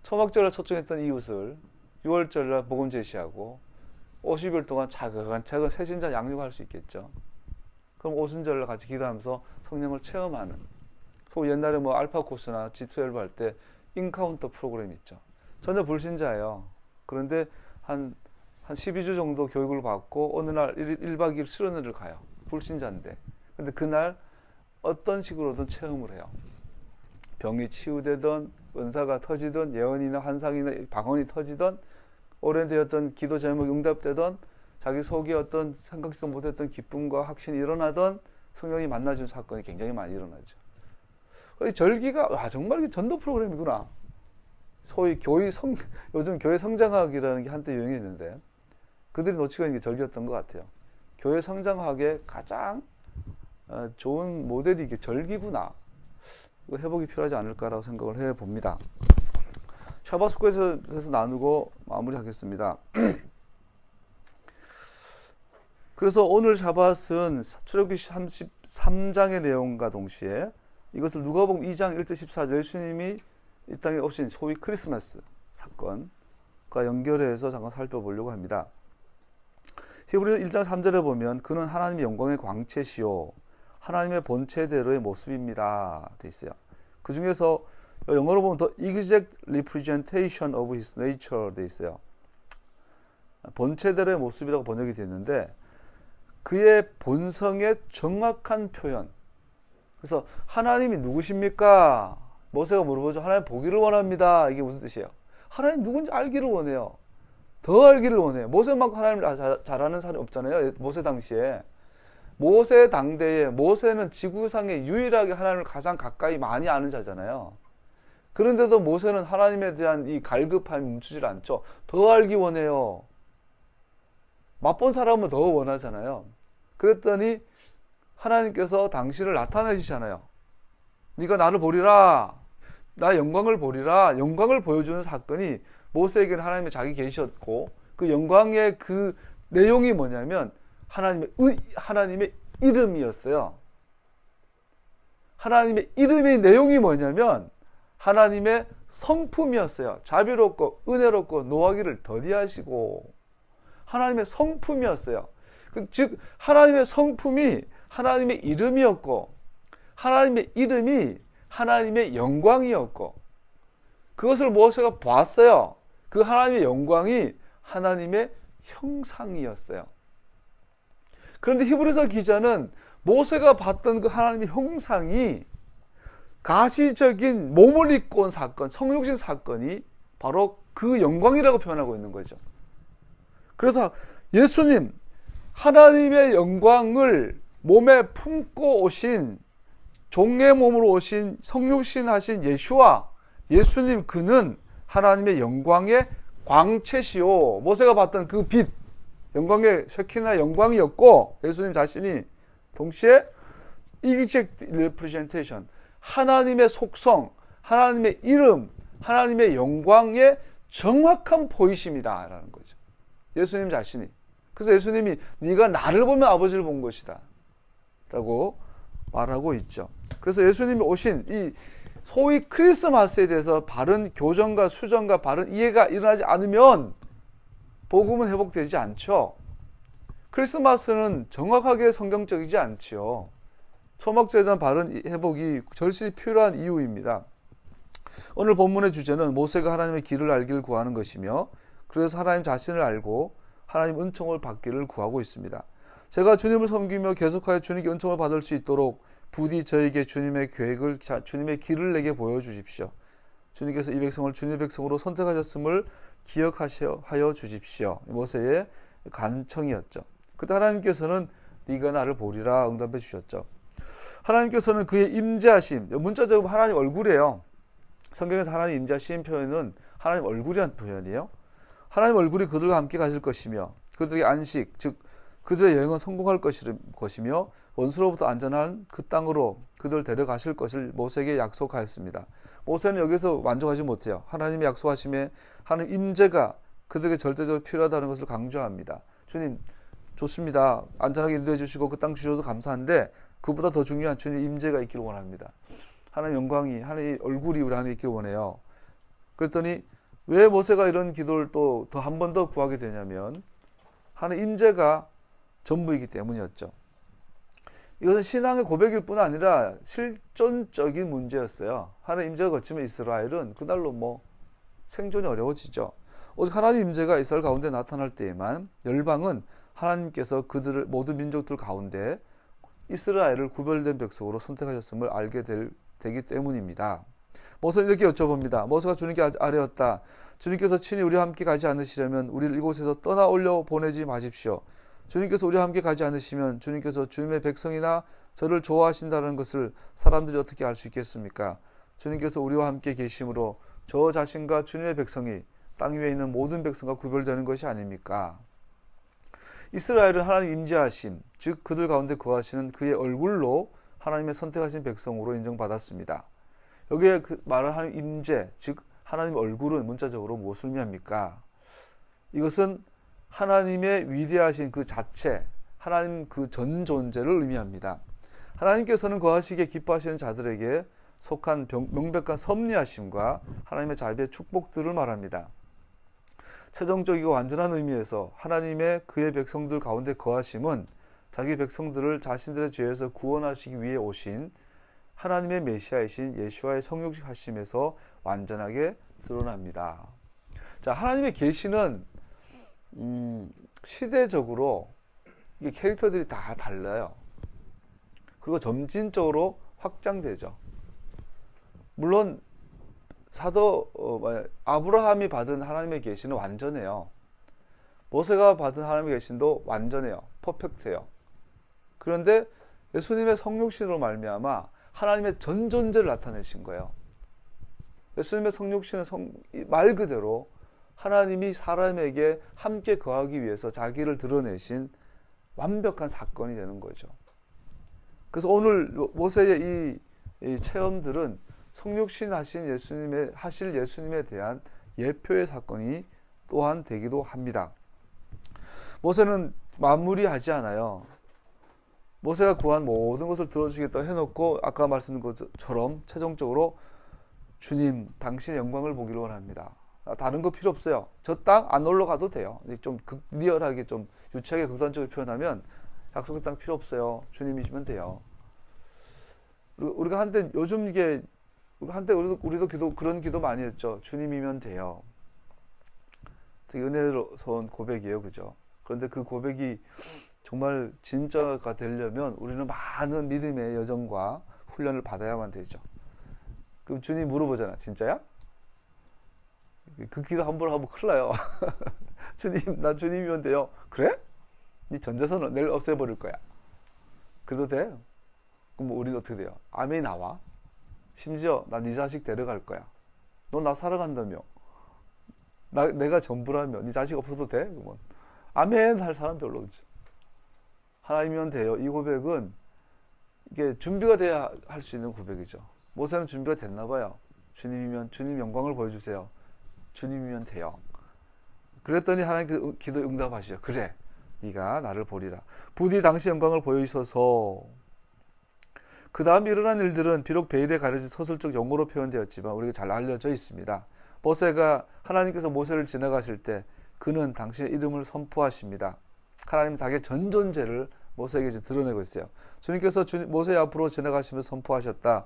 S1: 초막절을 초청했던 이웃을 6월절날 복음 제시하고 50일 동안 차근차근 새신자 양육할 수 있겠죠. 그럼 오순절날 같이 기도하면서 성령을 체험하는, 소위 옛날에 뭐 알파 코스나 G12 할 때 인카운터 프로그램 있죠. 전혀 불신자예요. 그런데 한 12주 정도 교육을 받고 어느 날 1박 2일 수련회를 가요. 불신자인데. 근데 그날 어떤 식으로든 체험을 해요. 병이 치유되던, 은사가 터지던, 예언이나 환상이나 방언이 터지던, 오랜되었던 기도 제목이 응답되던, 자기 속에 어떤 생각지도 못했던 기쁨과 확신이 일어나던, 성령이 만나주는 사건이 굉장히 많이 일어나죠. 절기가 정말 전도 프로그램이구나. 소위 요즘 교회 성장학이라는 게 한때 유행했는데 그들이 놓치고 있는 게 절기였던 것 같아요. 교회 성장학의 가장 좋은 모델이 이게 절기구나. 회복이 필요하지 않을까라고 생각을 해봅니다. 샤bat 수코에서 나누고 마무리하겠습니다. 그래서 오늘 샤bat은 출애굽기 33장의 내용과 동시에 이것을 누가복음 2장 1절 14절 예수님이 이 땅에 오신 소위 크리스마스 사건과 연결해서 잠깐 살펴보려고 합니다. 히브리서 1장 3절에 보면 그는 하나님의 영광의 광채시요 하나님의 본체대로의 모습입니다 돼 있어요. 그 중에서 영어로 보면 The exact representation of his nature 돼 있어요. 본체대로의 모습이라고 번역이 됐는데 그의 본성의 정확한 표현. 그래서 하나님이 누구십니까? 모세가 물어보죠. 하나님 보기를 원합니다. 이게 무슨 뜻이에요? 하나님 누군지 알기를 원해요. 더 알기를 원해요. 모세만큼 하나님을 잘 아는 사람이 없잖아요. 모세 당시에. 모세 당대에 모세는 지구상에 유일하게 하나님을 가장 가까이 많이 아는 자잖아요. 그런데도 모세는 하나님에 대한 이 갈급함이 멈추질 않죠. 더 알기 원해요. 맛본 사람은 더 원하잖아요. 그랬더니 하나님께서 당신을 나타내시잖아요. 네가 나를 보리라. 나의 영광을 보리라. 영광을 보여주는 사건이 모세에게는 하나님의 자기 계셨고 그 영광의 그 내용이 뭐냐면 하나님의 이름이었어요. 하나님의 이름의 내용이 뭐냐면 하나님의 성품이었어요. 자비롭고 은혜롭고 노하기를 더디하시고 하나님의 성품이었어요. 즉 하나님의 성품이 하나님의 이름이었고 하나님의 이름이 하나님의 영광이었고 그것을 모세가 봤어요. 그 하나님의 영광이 하나님의 형상이었어요. 그런데 히브리서 기자는 모세가 봤던 그 하나님의 형상이 가시적인 몸을 입고 온 사건, 성육신 사건이 바로 그 영광이라고 표현하고 있는 거죠. 그래서 예수님, 하나님의 영광을 몸에 품고 오신 종의 몸으로 오신 성육신 하신 예수님 그는 하나님의 영광의 광채시오. 모세가 봤던 그 빛, 영광의 쉐키나 영광이었고 예수님 자신이 동시에 exact representation, 하나님의 속성, 하나님의 이름, 하나님의 영광의 정확한 보이심이다 라는 거죠. 예수님 자신이. 그래서 예수님이 네가 나를 보면 아버지를 본 것이다 라고 말하고 있죠. 그래서 예수님이 오신 이 소위 크리스마스에 대해서 바른 교정과 수정과 바른 이해가 일어나지 않으면 복음은 회복되지 않죠. 크리스마스는 정확하게 성경적이지 않지요. 초막절에 대한 바른 회복이 절실히 필요한 이유입니다. 오늘 본문의 주제는 모세가 하나님의 길을 알기를 구하는 것이며 그래서 하나님 자신을 알고 하나님 은총을 받기를 구하고 있습니다. 제가 주님을 섬기며 계속하여 주님께 은총을 받을 수 있도록 부디 저에게 주님의 계획을, 주님의 길을 내게 보여주십시오. 주님께서 이 백성을 주님의 백성으로 선택하셨음을 기억하여 주십시오. 모세의 간청이었죠. 그때 하나님께서는 네가 나를 보리라 응답해 주셨죠. 하나님께서는 그의 임재하심, 문자적으로 하나님 얼굴이에요. 성경에서 하나님 임재하심 표현은 하나님 얼굴이라는 표현이에요. 하나님 얼굴이 그들과 함께 가실 것이며 그들의 안식 즉 그들의 여행은 성공할 것이며 원수로부터 안전한 그 땅으로 그들 데려가실 것을 모세에게 약속하였습니다. 모세는 여기서 만족하지 못해요. 하나님의 약속하심에 하나님 임재가 그들에게 절대적으로 필요하다는 것을 강조합니다. 주님 좋습니다. 안전하게 인도해 주시고 그 땅 주셔도 감사한데 그보다 더 중요한 주님 임재가 있기를 원합니다. 하나님 영광이 하나님 얼굴이 우리 안에 있기를 원해요. 그랬더니 왜 모세가 이런 기도를 또 한 번 더 구하게 되냐면 하나님 임재가 전부이기 때문이었죠. 이것은 신앙의 고백일 뿐 아니라 실존적인 문제였어요. 하나님 임재가 거치면 이스라엘은 그날로 생존이 어려워지죠. 오직 하나님 임재가 이스라엘 가운데 나타날 때에만 열방은 하나님께서 그들을 모든 민족들 가운데 이스라엘을 구별된 백성으로 선택하셨음을 알게 되기 때문입니다. 모세는 이렇게 여쭤봅니다. 모세가 주님께 아뢰었다. 주님께서 친히 우리와 함께 가지 않으시려면 우리를 이곳에서 떠나 올려 보내지 마십시오. 주님께서 우리와 함께 가지 않으시면 주님께서 주님의 백성이나 저를 좋아하신다는 것을 사람들이 어떻게 알 수 있겠습니까? 주님께서 우리와 함께 계심으로 저 자신과 주님의 백성이 땅 위에 있는 모든 백성과 구별되는 것이 아닙니까? 이스라엘은 하나님 임재하심, 즉 그들 가운데 거하시는 그의 얼굴로 하나님의 선택하신 백성으로 인정받았습니다. 여기에 말을 하는 임재, 즉 하나님 얼굴은 문자적으로 무엇을 의미합니까? 이것은 하나님의 위대하신 그 자체, 하나님 그 전 존재를 의미합니다. 하나님께서는 거하시기에 기뻐하시는 자들에게 속한 명백한 섭리하심과 하나님의 자비의 축복들을 말합니다. 최종적이고 완전한 의미에서 하나님의 그의 백성들 가운데 거하심은 자기 백성들을 자신들의 죄에서 구원하시기 위해 오신 하나님의 메시아이신 예수와의 성육하심에서 완전하게 드러납니다. 자, 하나님의 계시는 시대적으로 이게 캐릭터들이 다 달라요. 그리고 점진적으로 확장되죠. 물론 사도 아브라함이 받은 하나님의 계시는 완전해요. 모세가 받은 하나님의 계시도 완전해요. 퍼펙트해요. 그런데 예수님의 성육신으로 말미암아 하나님의 전 존재를 나타내신 거예요. 예수님의 성육신은 말 그대로 하나님이 사람에게 함께 거하기 위해서 자기를 드러내신 완벽한 사건이 되는 거죠. 그래서 오늘 모세의 이 체험들은 성육신 하실 예수님에 대한 예표의 사건이 또한 되기도 합니다. 모세는 마무리하지 않아요. 모세가 구한 모든 것을 들어주겠다고 해놓고 아까 말씀드린 것처럼 최종적으로 주님 당신의 영광을 보기를 원합니다. 다른 거 필요 없어요. 저 땅 안 올라가도 돼요. 좀 리얼하게 좀 유치하게 극단적으로 표현하면 약속의 땅 필요 없어요. 주님이시면 돼요. 우리가 한때 요즘 이게 한때 우리도 그런 기도 많이 했죠. 주님이면 돼요. 되게 은혜로운 고백이에요, 그죠? 그런데 그 고백이 정말 진짜가 되려면 우리는 많은 믿음의 여정과 훈련을 받아야만 되죠. 그럼 주님 물어보잖아. 진짜야? 그 기도 한 번 하면 큰일 나요. 주님, 나 주님이면 돼요. 그래? 네 전재산은 내일 없애버릴 거야. 그래도 돼? 그럼 우리는 어떻게 돼요? 아멘이 나와. 심지어 나 네 자식 데려갈 거야. 너 나 사랑한다며. 내가 전부라며. 네 자식 없어도 돼? 그러면 아멘 할 사람 별로 없죠. 하나님이면 돼요. 이 고백은 이게 준비가 돼야 할 수 있는 고백이죠. 모세는 준비가 됐나 봐요. 주님이면 주님 영광을 보여주세요. 주님이면 돼요. 그랬더니 하나님 그 기도 응답하시죠. 그래, 네가 나를 보리라. 부디 당시 영광을 보여주셔서. 그 다음 일어난 일들은 비록 베일에 가려진 서술적 용어로 표현되었지만 우리가 잘 알려져 있습니다. 모세가 하나님께서 모세를 지나가실 때 그는 당신의 이름을 선포하십니다. 하나님 자기의 전 존재를 모세에게 드러내고 있어요. 주님께서 모세 앞으로 지나가시면서 선포하셨다.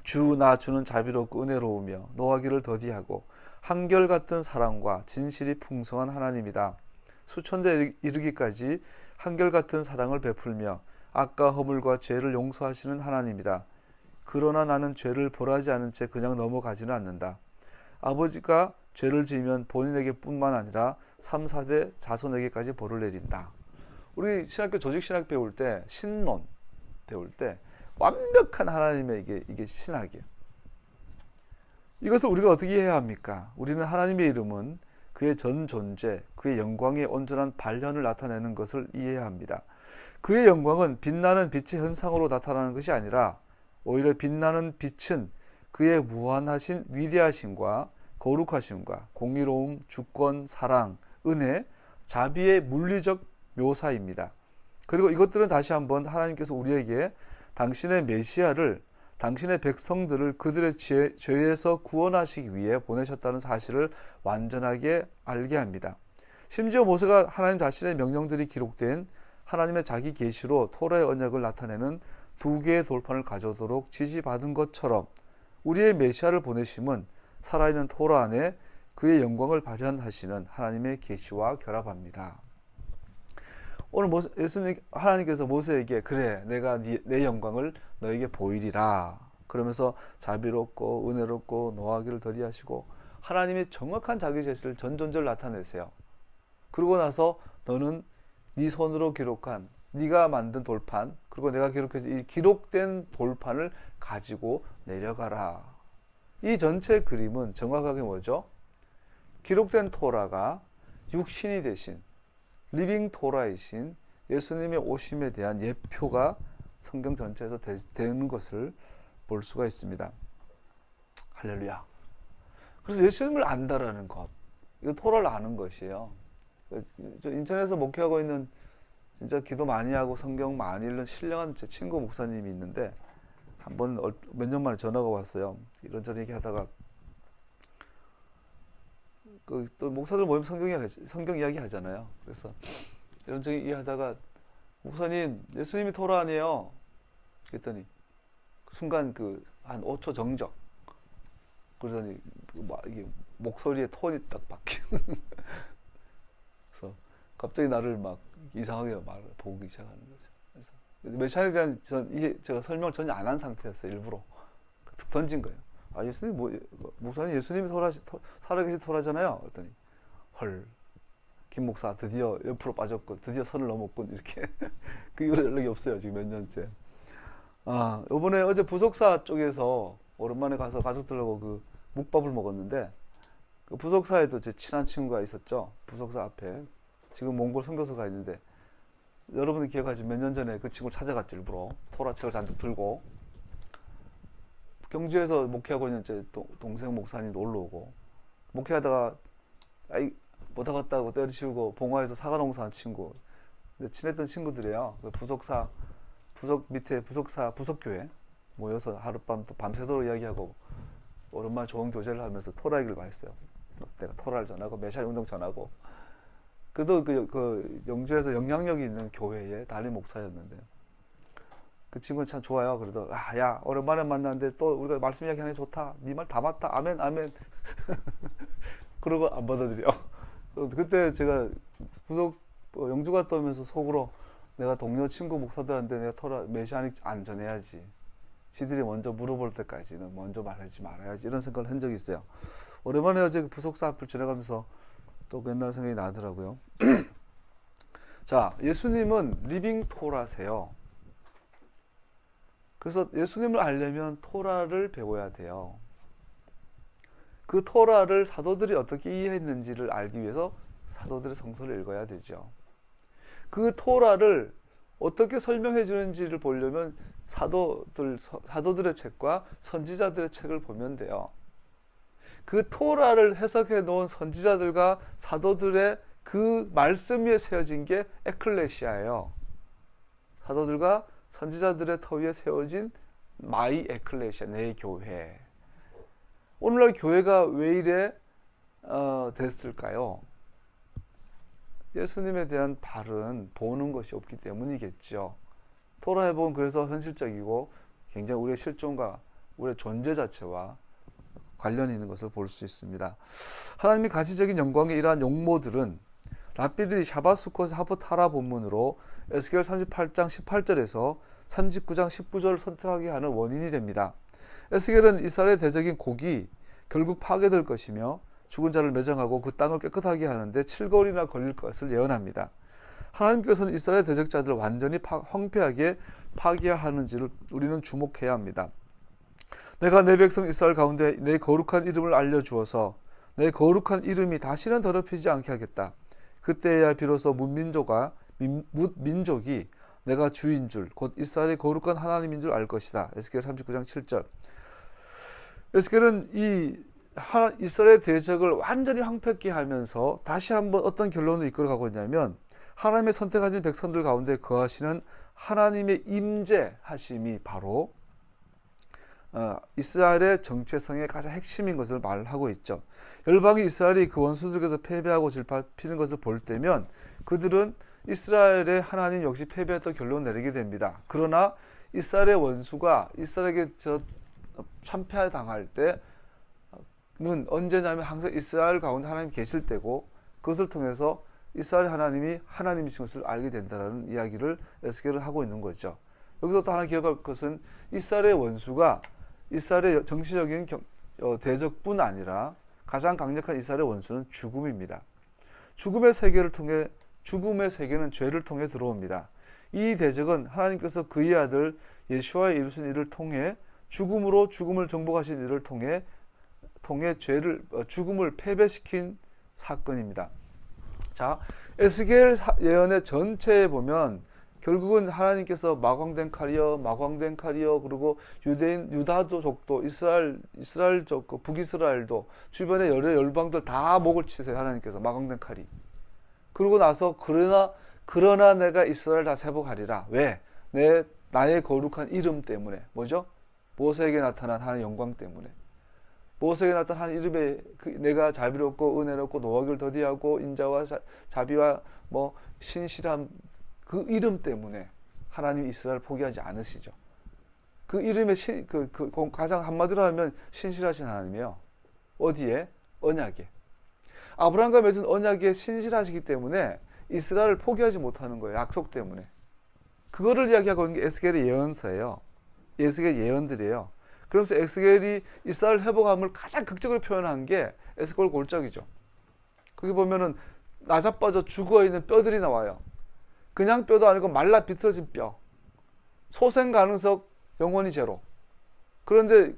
S1: 주는 자비롭고 은혜로우며 노하기를 더디하고 한결같은 사랑과 진실이 풍성한 하나님이다. 수천대 이르기까지 한결같은 사랑을 베풀며 악과 허물과 죄를 용서하시는 하나님이다. 그러나 나는 죄를 벌하지 않은 채 그냥 넘어가지는 않는다. 아버지가 죄를 지으면 본인에게 뿐만 아니라 3, 4대 자손에게까지 벌을 내린다. 우리 신학교 조직신학 배울 때 신론 배울 때 완벽한 하나님의 이게 신학이에요. 이것을 우리가 어떻게 해야 합니까? 우리는 하나님의 이름은 그의 전 존재, 그의 영광의 온전한 발현을 나타내는 것을 이해해야 합니다. 그의 영광은 빛나는 빛의 현상으로 나타나는 것이 아니라 오히려 빛나는 빛은 그의 무한하신 위대하심과 거룩하심과 공의로움, 주권, 사랑, 은혜, 자비의 물리적 묘사입니다. 그리고 이것들은 다시 한번 하나님께서 우리에게 당신의 메시아를, 당신의 백성들을 그들의 죄에서 구원하시기 위해 보내셨다는 사실을 완전하게 알게 합니다. 심지어 모세가 하나님 자신의 명령들이 기록된 하나님의 자기 계시로 토라의 언약을 나타내는 2개의 돌판을 가져오도록 지시받은 것처럼 우리의 메시아를 보내심은 살아있는 토라 안에 그의 영광을 발현하시는 하나님의 계시와 결합합니다. 오늘 하나님께서 모세에게 그래 내가 내 영광을 너에게 보이리라 그러면서 자비롭고 은혜롭고 노하기를 더디하시고 하나님의 정확한 자기 제시를 전존재를 나타내세요. 그러고 나서 너는 네 손으로 기록한 네가 만든 돌판 그리고 내가 기록해서 이 기록된 돌판을 가지고 내려가라. 이 전체 그림은 정확하게 뭐죠? 기록된 토라가 육신이 되신 리빙 토라이신 예수님의 오심에 대한 예표가 성경 전체에서 되는 것을 볼 수가 있습니다. 할렐루야. 그래서 예수님을 안다라는 것, 이거 토라를 아는 것이에요. 저 인천에서 목회하고 있는 진짜 기도 많이 하고 성경 많이 읽는 신령한 제 친구 목사님이 있는데 한 번 몇 년 만에 전화가 왔어요. 이런저런 얘기하다가 또 목사들 모이면 성경 이야기 하잖아요. 그래서 이런저런 얘기하다가 목사님 예수님이 토라 아니에요? 그랬더니 그 순간 한 5초 정적. 그러더니 이게 목소리의 톤이 딱 바뀌는. 그래서 갑자기 나를 막 이상하게 보기 시작하는 거죠. 그래서 메시아에 대한 제가 설명을 전혀 안 한 상태였어요. 일부러 던진 거예요. 아 예수님 목사님 예수님이 살아계신 토라잖아요. 그랬더니 헐 김 목사 드디어 옆으로 빠졌군. 드디어 선을 넘었군. 이렇게 그 이후로 연락이 없어요. 지금 몇 년째. 요번에 어제 부속사 쪽에서 오랜만에 가서 가족들하고 그 묵밥을 먹었는데 그 부속사에도 제 친한 친구가 있었죠. 부속사 앞에 지금 몽골 선교사가 있는데 여러분들 기억하시죠? 몇 년 전에 그 친구를 찾아갔죠. 일부러 토라책을 잔뜩 들고 경주에서 목회하고 있는 제 동생 목사님도 올라오고 목회하다가 못 하겠다고 때려치우고 봉화에서 사과 농사한 친구 친했던 친구들이에요. 부속 밑에 부속교회 모여서 하룻밤 또 밤새도록 이야기하고 오랜만에 좋은 교제를 하면서 토라 얘기를 많이 했어요. 내가 토라를 전하고 메시아 운동 전하고 그래도 그 영주에서 영향력이 있는 교회의 담임 목사였는데 그 친구는 참 좋아요. 그래도 야 오랜만에 만났는데 또 우리가 말씀 이야기하는 게 좋다. 네 말 다 맞다. 아멘 아멘. 그러고 안 받아들여. 그때 제가 영주 갔다 오면서 속으로 내가 동료 친구 목사들한테 내가 토라 메시아닉 안 전해야지. 지들이 먼저 물어볼 때까지는 먼저 말하지 말아야지. 이런 생각을 한 적이 있어요. 오랜만에 어제 부속사 앞을 지나가면서 또 옛날 생각이 나더라고요. 자, 예수님은 리빙 토라세요. 그래서 예수님을 알려면 토라를 배워야 돼요. 그 토라를 사도들이 어떻게 이해했는지를 알기 위해서 사도들의 성서를 읽어야 되죠. 그 토라를 어떻게 설명해 주는지를 보려면 사도들의 책과 선지자들의 책을 보면 돼요. 그 토라를 해석해 놓은 선지자들과 사도들의 그 말씀 위에 세워진 게 에클레시아예요. 사도들과 선지자들의 터 위에 세워진 마이 에클레시아, 내 교회. 오늘날 교회가 왜 이래 됐을까요? 예수님에 대한 바른 보는 것이 없기 때문이겠죠. 토라 해보면 그래서 현실적이고 굉장히 우리의 실존과 우리의 존재 자체와 관련이 있는 것을 볼 수 있습니다. 하나님의 가시적인 영광의 이러한 용모들은 랍비들이 샤바수콧의 하프타라 본문으로 에스겔 38장 18절에서 39장 19절을 선택하게 하는 원인이 됩니다. 에스겔은 이스라엘의 대적인 곡이 결국 파괴될 것이며 죽은 자를 매장하고 그 땅을 깨끗하게 하는데 7개월이나 걸릴 것을 예언합니다. 하나님께서는 이스라엘 대적자들을 완전히 황폐하게 파괴하는지를 우리는 주목해야 합니다. 내가 내 백성 이스라엘 가운데 내 거룩한 이름을 알려주어서 내 거룩한 이름이 다시는 더럽히지 않게 하겠다. 그때야 비로소 민족이 내가 주인 줄, 곧 이스라엘의 거룩한 하나님인 줄 알 것이다. 에스겔 39장 7절. 에스겔은 이 이스라엘 대적을 완전히 황폐케 하면서 다시 한번 어떤 결론을 이끌어가고 있냐면, 하나님의 선택하신 백성들 가운데 거하시는 하나님의 임재하심이 바로 이스라엘의 정체성의 가장 핵심인 것을 말하고 있죠. 열방이 이스라엘이 그 원수들에게서 패배하고 질밟히는 것을 볼 때면 그들은 이스라엘의 하나님 역시 패배했던 결론을 내리게 됩니다. 그러나 이스라엘의 원수가 이스라엘에게 참패 당할 때는 언제냐면 항상 이스라엘 가운데 하나님이 계실 때고, 그것을 통해서 이스라엘 하나님이 하나님이신 것을 알게 된다는 이야기를 에스겔은 하고 있는 거죠. 여기서 또 하나 기억할 것은 이스라엘의 원수가 이스라엘의 정치적인 대적뿐 아니라 가장 강력한 이스라엘의 원수는 죽음입니다. 죽음의 세계는 죄를 통해 들어옵니다. 이 대적은 하나님께서 그의 아들 예수와의 이루신 일을 통해 죽음으로 죽음을 정복하신 일을 통해 죽음을 패배시킨 사건입니다. 자, 에스겔 예언의 전체에 보면 결국은 하나님께서 마광된 칼이여, 그리고 유다족도, 이스라엘족, 북이스라엘도, 주변의 여러 열방들 다 목을 치세요. 하나님께서 마광된 칼이. 그러고 나서 그러나 내가 이스라엘 다 세복하리라. 왜? 나의 거룩한 이름 때문에. 뭐죠? 모세에게 나타난 하나님의 영광 때문에. 모세에게 나타난 하나님 이름에 내가 자비롭고 은혜롭고 노하기를 더디하고 인자와 자비와 신실함, 그 이름 때문에 하나님이 이스라엘 포기하지 않으시죠. 그 이름의 가장 한마디로 하면 신실하신 하나님이에요. 어디에? 언약에. 아브라함과 맺은 언약에 신실하시기 때문에 이스라엘을 포기하지 못하는 거예요. 약속 때문에. 그거를 이야기하고 있는 게 에스겔의 예언서예요. 에스겔 예언들이에요. 그러면서 에스겔이 이스라엘 회복함을 가장 극적으로 표현한 게 에스겔 골짜기죠. 거기 보면은 나자빠져 죽어있는 뼈들이 나와요. 그냥 뼈도 아니고 말라 비틀어진 뼈. 소생 가능성 영원히 제로. 그런데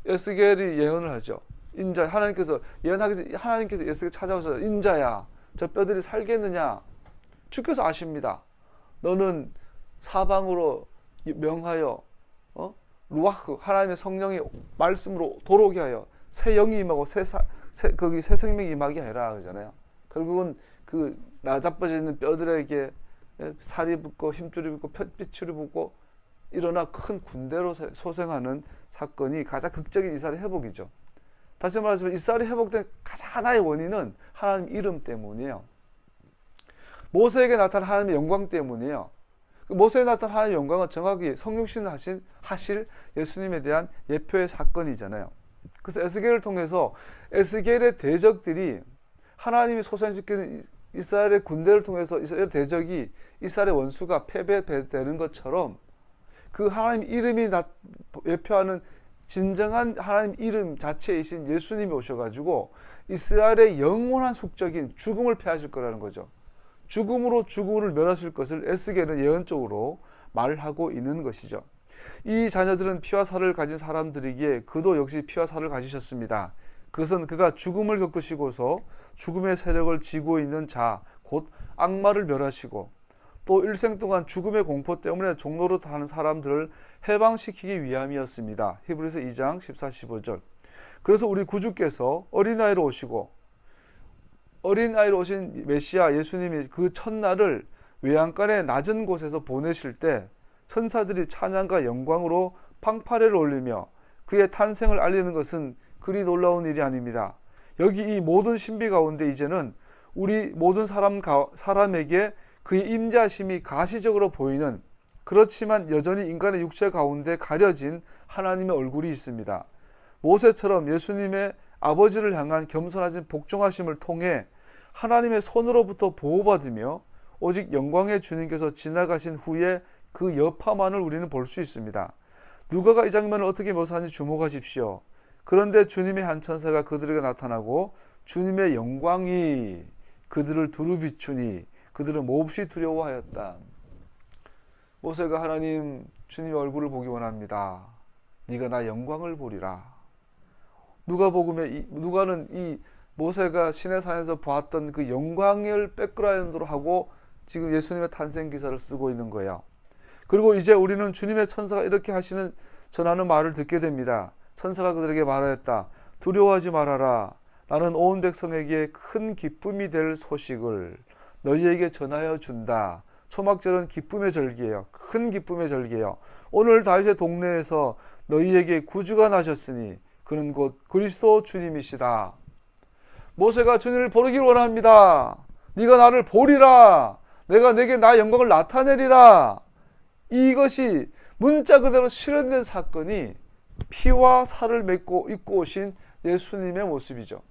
S1: 에스겔이 예언을 하죠. 하나님께서 에스겔 찾아오셔서 인자야, 저 뼈들이 살겠느냐? 주께서 아십니다. 너는 사방으로 명하여 루아흐 하나님의 성령이 말씀으로 도로게 하여 새 영이 임하고 새 생명이 임하게 해라 그러잖아요. 결국은 그 나자빠져 있는 뼈들에게 살이 붙고 힘줄이 붙고 핏줄이 붙고 일어나 큰 군대로 소생하는 사건이 가장 극적인 이스라엘 회복이죠. 다시 말하자면 이스라엘이 회복된 가장 하나의 원인은 하나님 이름 때문이에요. 모세에게 나타난 하나님의 영광 때문이에요. 모세에 나타난 하나님의 영광은 정확히 성육신 하실 예수님에 대한 예표의 사건이잖아요. 그래서 에스겔을 통해서 에스겔의 대적들이 하나님이 소생시키는 이스라엘의 군대를 통해서 이스라엘 대적이 이스라엘의 원수가 패배되는 것처럼 그 하나님 이름이 예표하는 진정한 하나님 이름 자체이신 예수님이 오셔가지고 이스라엘의 영원한 숙적인 죽음을 패하실 거라는 거죠. 죽음으로 죽음을 멸하실 것을 에스겔은 예언적으로 말하고 있는 것이죠. 이 자녀들은 피와 살을 가진 사람들이기에 그도 역시 피와 살을 가지셨습니다. 그것은 그가 죽음을 겪으시고서 죽음의 세력을 쥐고 있는 자, 곧 악마를 멸하시고 또 일생 동안 죽음의 공포 때문에 종노릇하는 사람들을 해방시키기 위함이었습니다. 히브리서 2장 14, 15절. 그래서 우리 구주께서 어린아이로 오신 메시아 예수님이 그 첫날을 외양간의 낮은 곳에서 보내실 때 천사들이 찬양과 영광으로 팡파레를 올리며 그의 탄생을 알리는 것은 그리 놀라운 일이 아닙니다. 여기 이 모든 신비 가운데 이제는 우리 모든 사람에게 그의 임재하심이 가시적으로 보이는, 그렇지만 여전히 인간의 육체 가운데 가려진 하나님의 얼굴이 있습니다. 모세처럼 예수님의 아버지를 향한 겸손하신 복종하심을 통해 하나님의 손으로부터 보호받으며 오직 영광의 주님께서 지나가신 후에 그 여파만을 우리는 볼 수 있습니다. 누가가 이 장면을 어떻게 묘사하는지 주목하십시오. 그런데 주님의 한 천사가 그들에게 나타나고 주님의 영광이 그들을 두루 비추니 그들은 몹시 두려워하였다. 모세가 하나님 주님의 얼굴을 보기 원합니다. 네가 나 영광을 보리라. 누가는 이 모세가 시내산에서 보았던 그 영광을 백그라운드로 하고 지금 예수님의 탄생 기사를 쓰고 있는 거예요. 그리고 이제 우리는 주님의 천사가 이렇게 전하는 말을 듣게 됩니다. 천사가 그들에게 말하였다. 두려워하지 말아라. 나는 온 백성에게 큰 기쁨이 될 소식을 너희에게 전하여 준다. 초막절은 기쁨의 절기예요. 큰 기쁨의 절기예요. 오늘 다윗의 동네에서 너희에게 구주가 나셨으니 그는 곧 그리스도 주님이시다. 모세가 주님을 보기를 원합니다. 네가 나를 보리라. 내가 내게 나의 영광을 나타내리라. 이것이 문자 그대로 실현된 사건이 피와 살을 맺고 입고 오신 예수님의 모습이죠.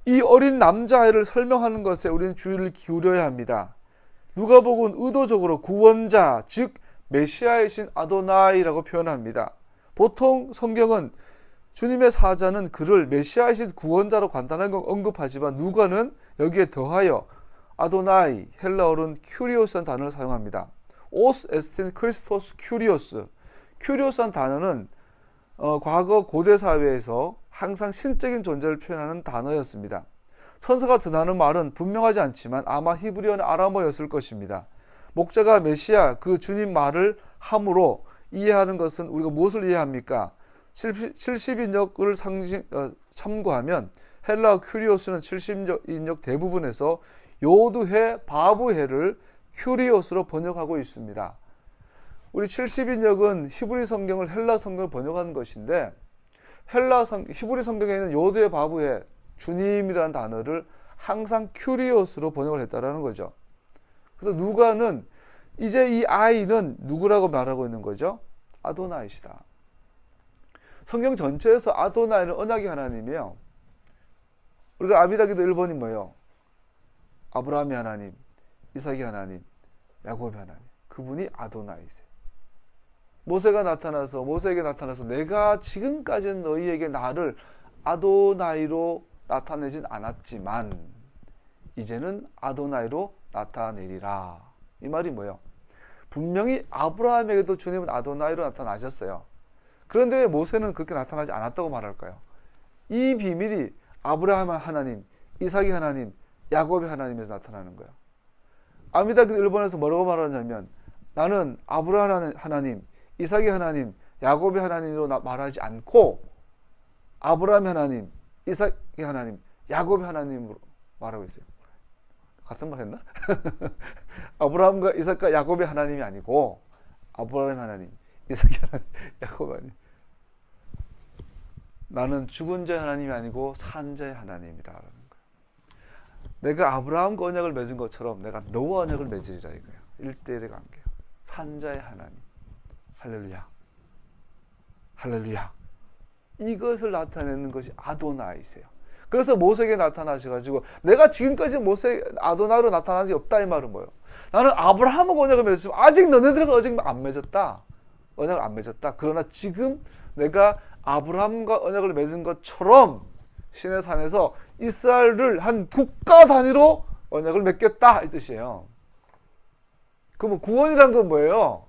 S1: 이 어린 남자아이를 설명하는 것에 우리는 주의를 기울여야 합니다. 누가복음은 의도적으로 구원자, 즉 메시아이신 아도나이라고 표현합니다. 보통 성경은 주님의 사자는 그를 메시아이신 구원자로 간단하게 언급하지만 누가는 여기에 더하여 아도나이, 헬라어로는 큐리오스라는 단어를 사용합니다. 오스 에스틴 크리스토스 큐리오스. 큐리오스라는 단어는 과거 고대 사회에서 항상 신적인 존재를 표현하는 단어였습니다. 천사가 전하는 말은 분명하지 않지만 아마 히브리어나 아람어였을 것입니다. 목자가 메시아 그 주님 말을 함으로 이해하는 것은 우리가 무엇을 이해합니까? 70인역을 참고하면 헬라어 큐리오스는 70인역 대부분에서 요두해, 바부해를 큐리오스로 번역하고 있습니다. 우리 70인역은 히브리 성경을 헬라 성경을 번역하는 것인데 히브리 성경에는 요두해, 바부해, 주님이라는 단어를 항상 큐리오스로 번역을 했다라는 거죠. 그래서 누가는 이제 이 아이는 누구라고 말하고 있는 거죠? 아도나이시다. 성경 전체에서 아도나이는 언약의 하나님이에요. 우리가 아미다기도 1번이 뭐예요? 아브라함의 하나님, 이삭의 하나님, 야곱의 하나님. 그분이 아도나이세요. 모세에게 나타나서 내가 지금까지는 너희에게 나를 아도나이로 나타내진 않았지만 이제는 아도나이로 나타내리라. 이 말이 뭐예요? 분명히 아브라함에게도 주님은 아도나이로 나타나셨어요. 그런데 왜 모세는 그렇게 나타나지 않았다고 말할까요? 이 비밀이 아브라함의 하나님, 이삭의 하나님, 야곱의 하나님에서 나타나는 거예요. 아미다기도 1번에서 뭐라고 말하냐면 나는 아브라함의 하나님, 이삭의 하나님, 야곱의 하나님으로 말하지 않고 아브라함의 하나님, 이삭의 하나님, 야곱의 하나님으로 말하고 있어요. 같은 말 했나? 아브라함과 이삭과 야곱의 하나님이 아니고 아브라함의 하나님, 이삭의 하나님, 야곱의 하나님. 나는 죽은 자의 하나님이 아니고 산 자의 하나님이다 라는 거예요. 내가 아브라함과 언약을 맺은 것처럼 내가 너와 언약을 맺으리라 이거예요. 1대1의 관계. 산 자의 하나님. 할렐루야. 할렐루야. 이것을 나타내는 것이 아도나이세요. 그래서 모세에게 나타나셔가지고 내가 지금까지 아도나이로 나타난 적이 없다 이 말은 뭐예요? 나는 아브라함하고 언약을 맺었지만 아직 너네들과 언약을 안 맺었다. 언약을 안 맺었다. 그러나 지금 내가 아브라함과 언약을 맺은 것처럼 시내산에서 이스라엘을 한 국가 단위로 언약을 맺겠다 이 뜻이에요. 그럼 구원이란 건 뭐예요?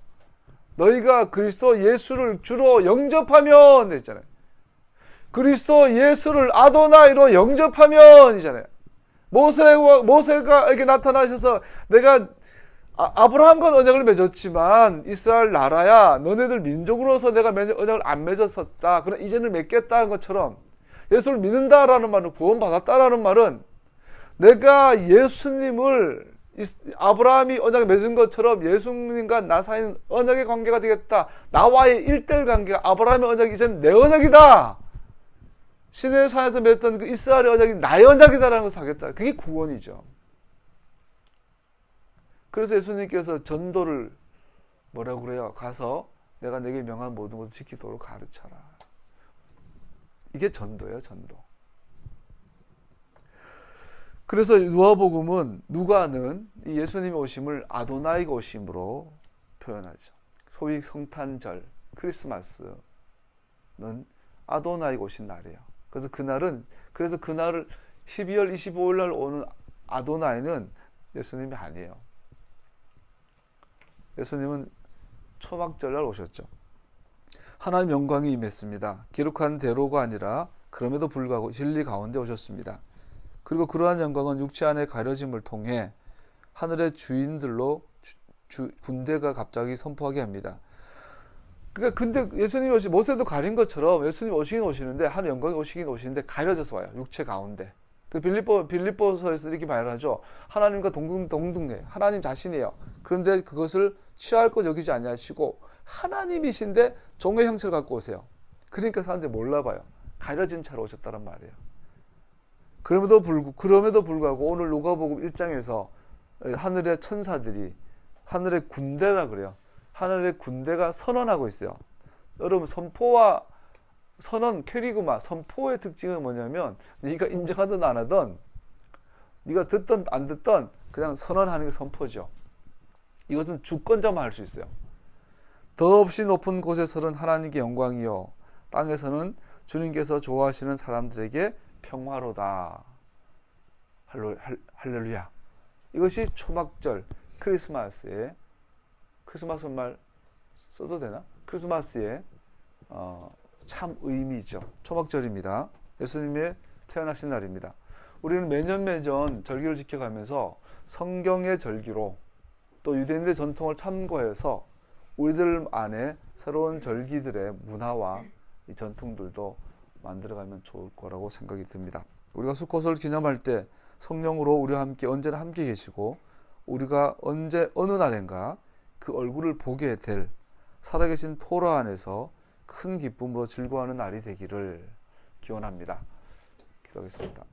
S1: 너희가 그리스도 예수를 주로 영접하면 있잖아요. 그리스도 예수를 아도나이로 영접하면 이잖아요. 모세가 이렇게 나타나셔서 내가 아브라함과 언약을 맺었지만 이스라엘 나라야 너네들 민족으로서 내가 언약을 안 맺었었다. 그러나 이제는 맺겠다는 것처럼 예수를 믿는다라는 말은 구원받았다라는 말은 내가 예수님을 아브라함이 언약을 맺은 것처럼 예수님과 나 사이는 언약의 관계가 되겠다. 나와의 1대1 관계가 아브라함의 언약이 이제는 내 언약이다. 시내산에서 맺었던 그 이스라엘의 언약이 나의 언약이다라는 것을 하겠다. 그게 구원이죠. 그래서 예수님께서 전도를 뭐라고 그래요? 가서 내가 내게 명한 모든 것을 지키도록 가르쳐라. 이게 전도예요, 전도. 그래서 누가복음은 누가는 이 예수님의 오심을 아도나이가 오심으로 표현하죠. 소위 성탄절, 크리스마스는 아도나이가 오신 날이에요. 그래서 그날을 12월 25일 날 오는 아도나이는 예수님이 아니에요. 예수님은 초막절 날 오셨죠. 하나님 영광이 임했습니다. 기록한 대로가 아니라 그럼에도 불구하고 진리 가운데 오셨습니다. 그리고 그러한 영광은 육체 안에 가려짐을 통해 하늘의 주인들로 군대가 갑자기 선포하게 합니다. 그러니까 근데 예수님이 모세도 가린 것처럼 예수님 오시긴 오시는데 하늘 영광이 오시긴 오시는데 가려져서 와요. 육체 가운데. 그 빌립보서에서 이렇게 말하죠. 하나님과 동등해. 하나님 자신이에요. 그런데 그것을 취할 것 여기지 아니하시고 하나님이신데 종의 형체를 갖고 오세요. 그러니까 사람들이 몰라봐요. 가려진 차로 오셨다는 말이에요. 그럼에도 불구하고 오늘 누가복음 1장에서 하늘의 천사들이 하늘의 군대라 그래요. 하늘의 군대가 선언하고 있어요. 여러분 선언 캐리그마 선포의 특징은 뭐냐면 네가 인정하든 안 하든 네가 듣든 안 듣든 그냥 선언하는 게 선포죠. 이것은 주권자만 할 수 있어요. 더없이 높은 곳에서는 하나님께 영광이요 땅에서는 주님께서 좋아하시는 사람들에게 평화로다. 할렐루야. 이것이 초막절 크리스마스의 크리스마스 말 써도 되나? 크리스마스의 참 의미죠. 초막절입니다. 예수님의 태어나신 날입니다. 우리는 매년 절기를 지켜가면서 성경의 절기로 또 유대인들의 전통을 참고해서 우리들 안에 새로운 절기들의 문화와 이 전통들도 만들어가면 좋을 거라고 생각이 듭니다. 우리가 수코스를 기념할 때 성령으로 우리와 함께 언제나 함께 계시고 우리가 언제 어느 날인가 그 얼굴을 보게 될 살아계신 토라 안에서 큰 기쁨으로 즐거워하는 날이 되기를 기원합니다. 기도하겠습니다.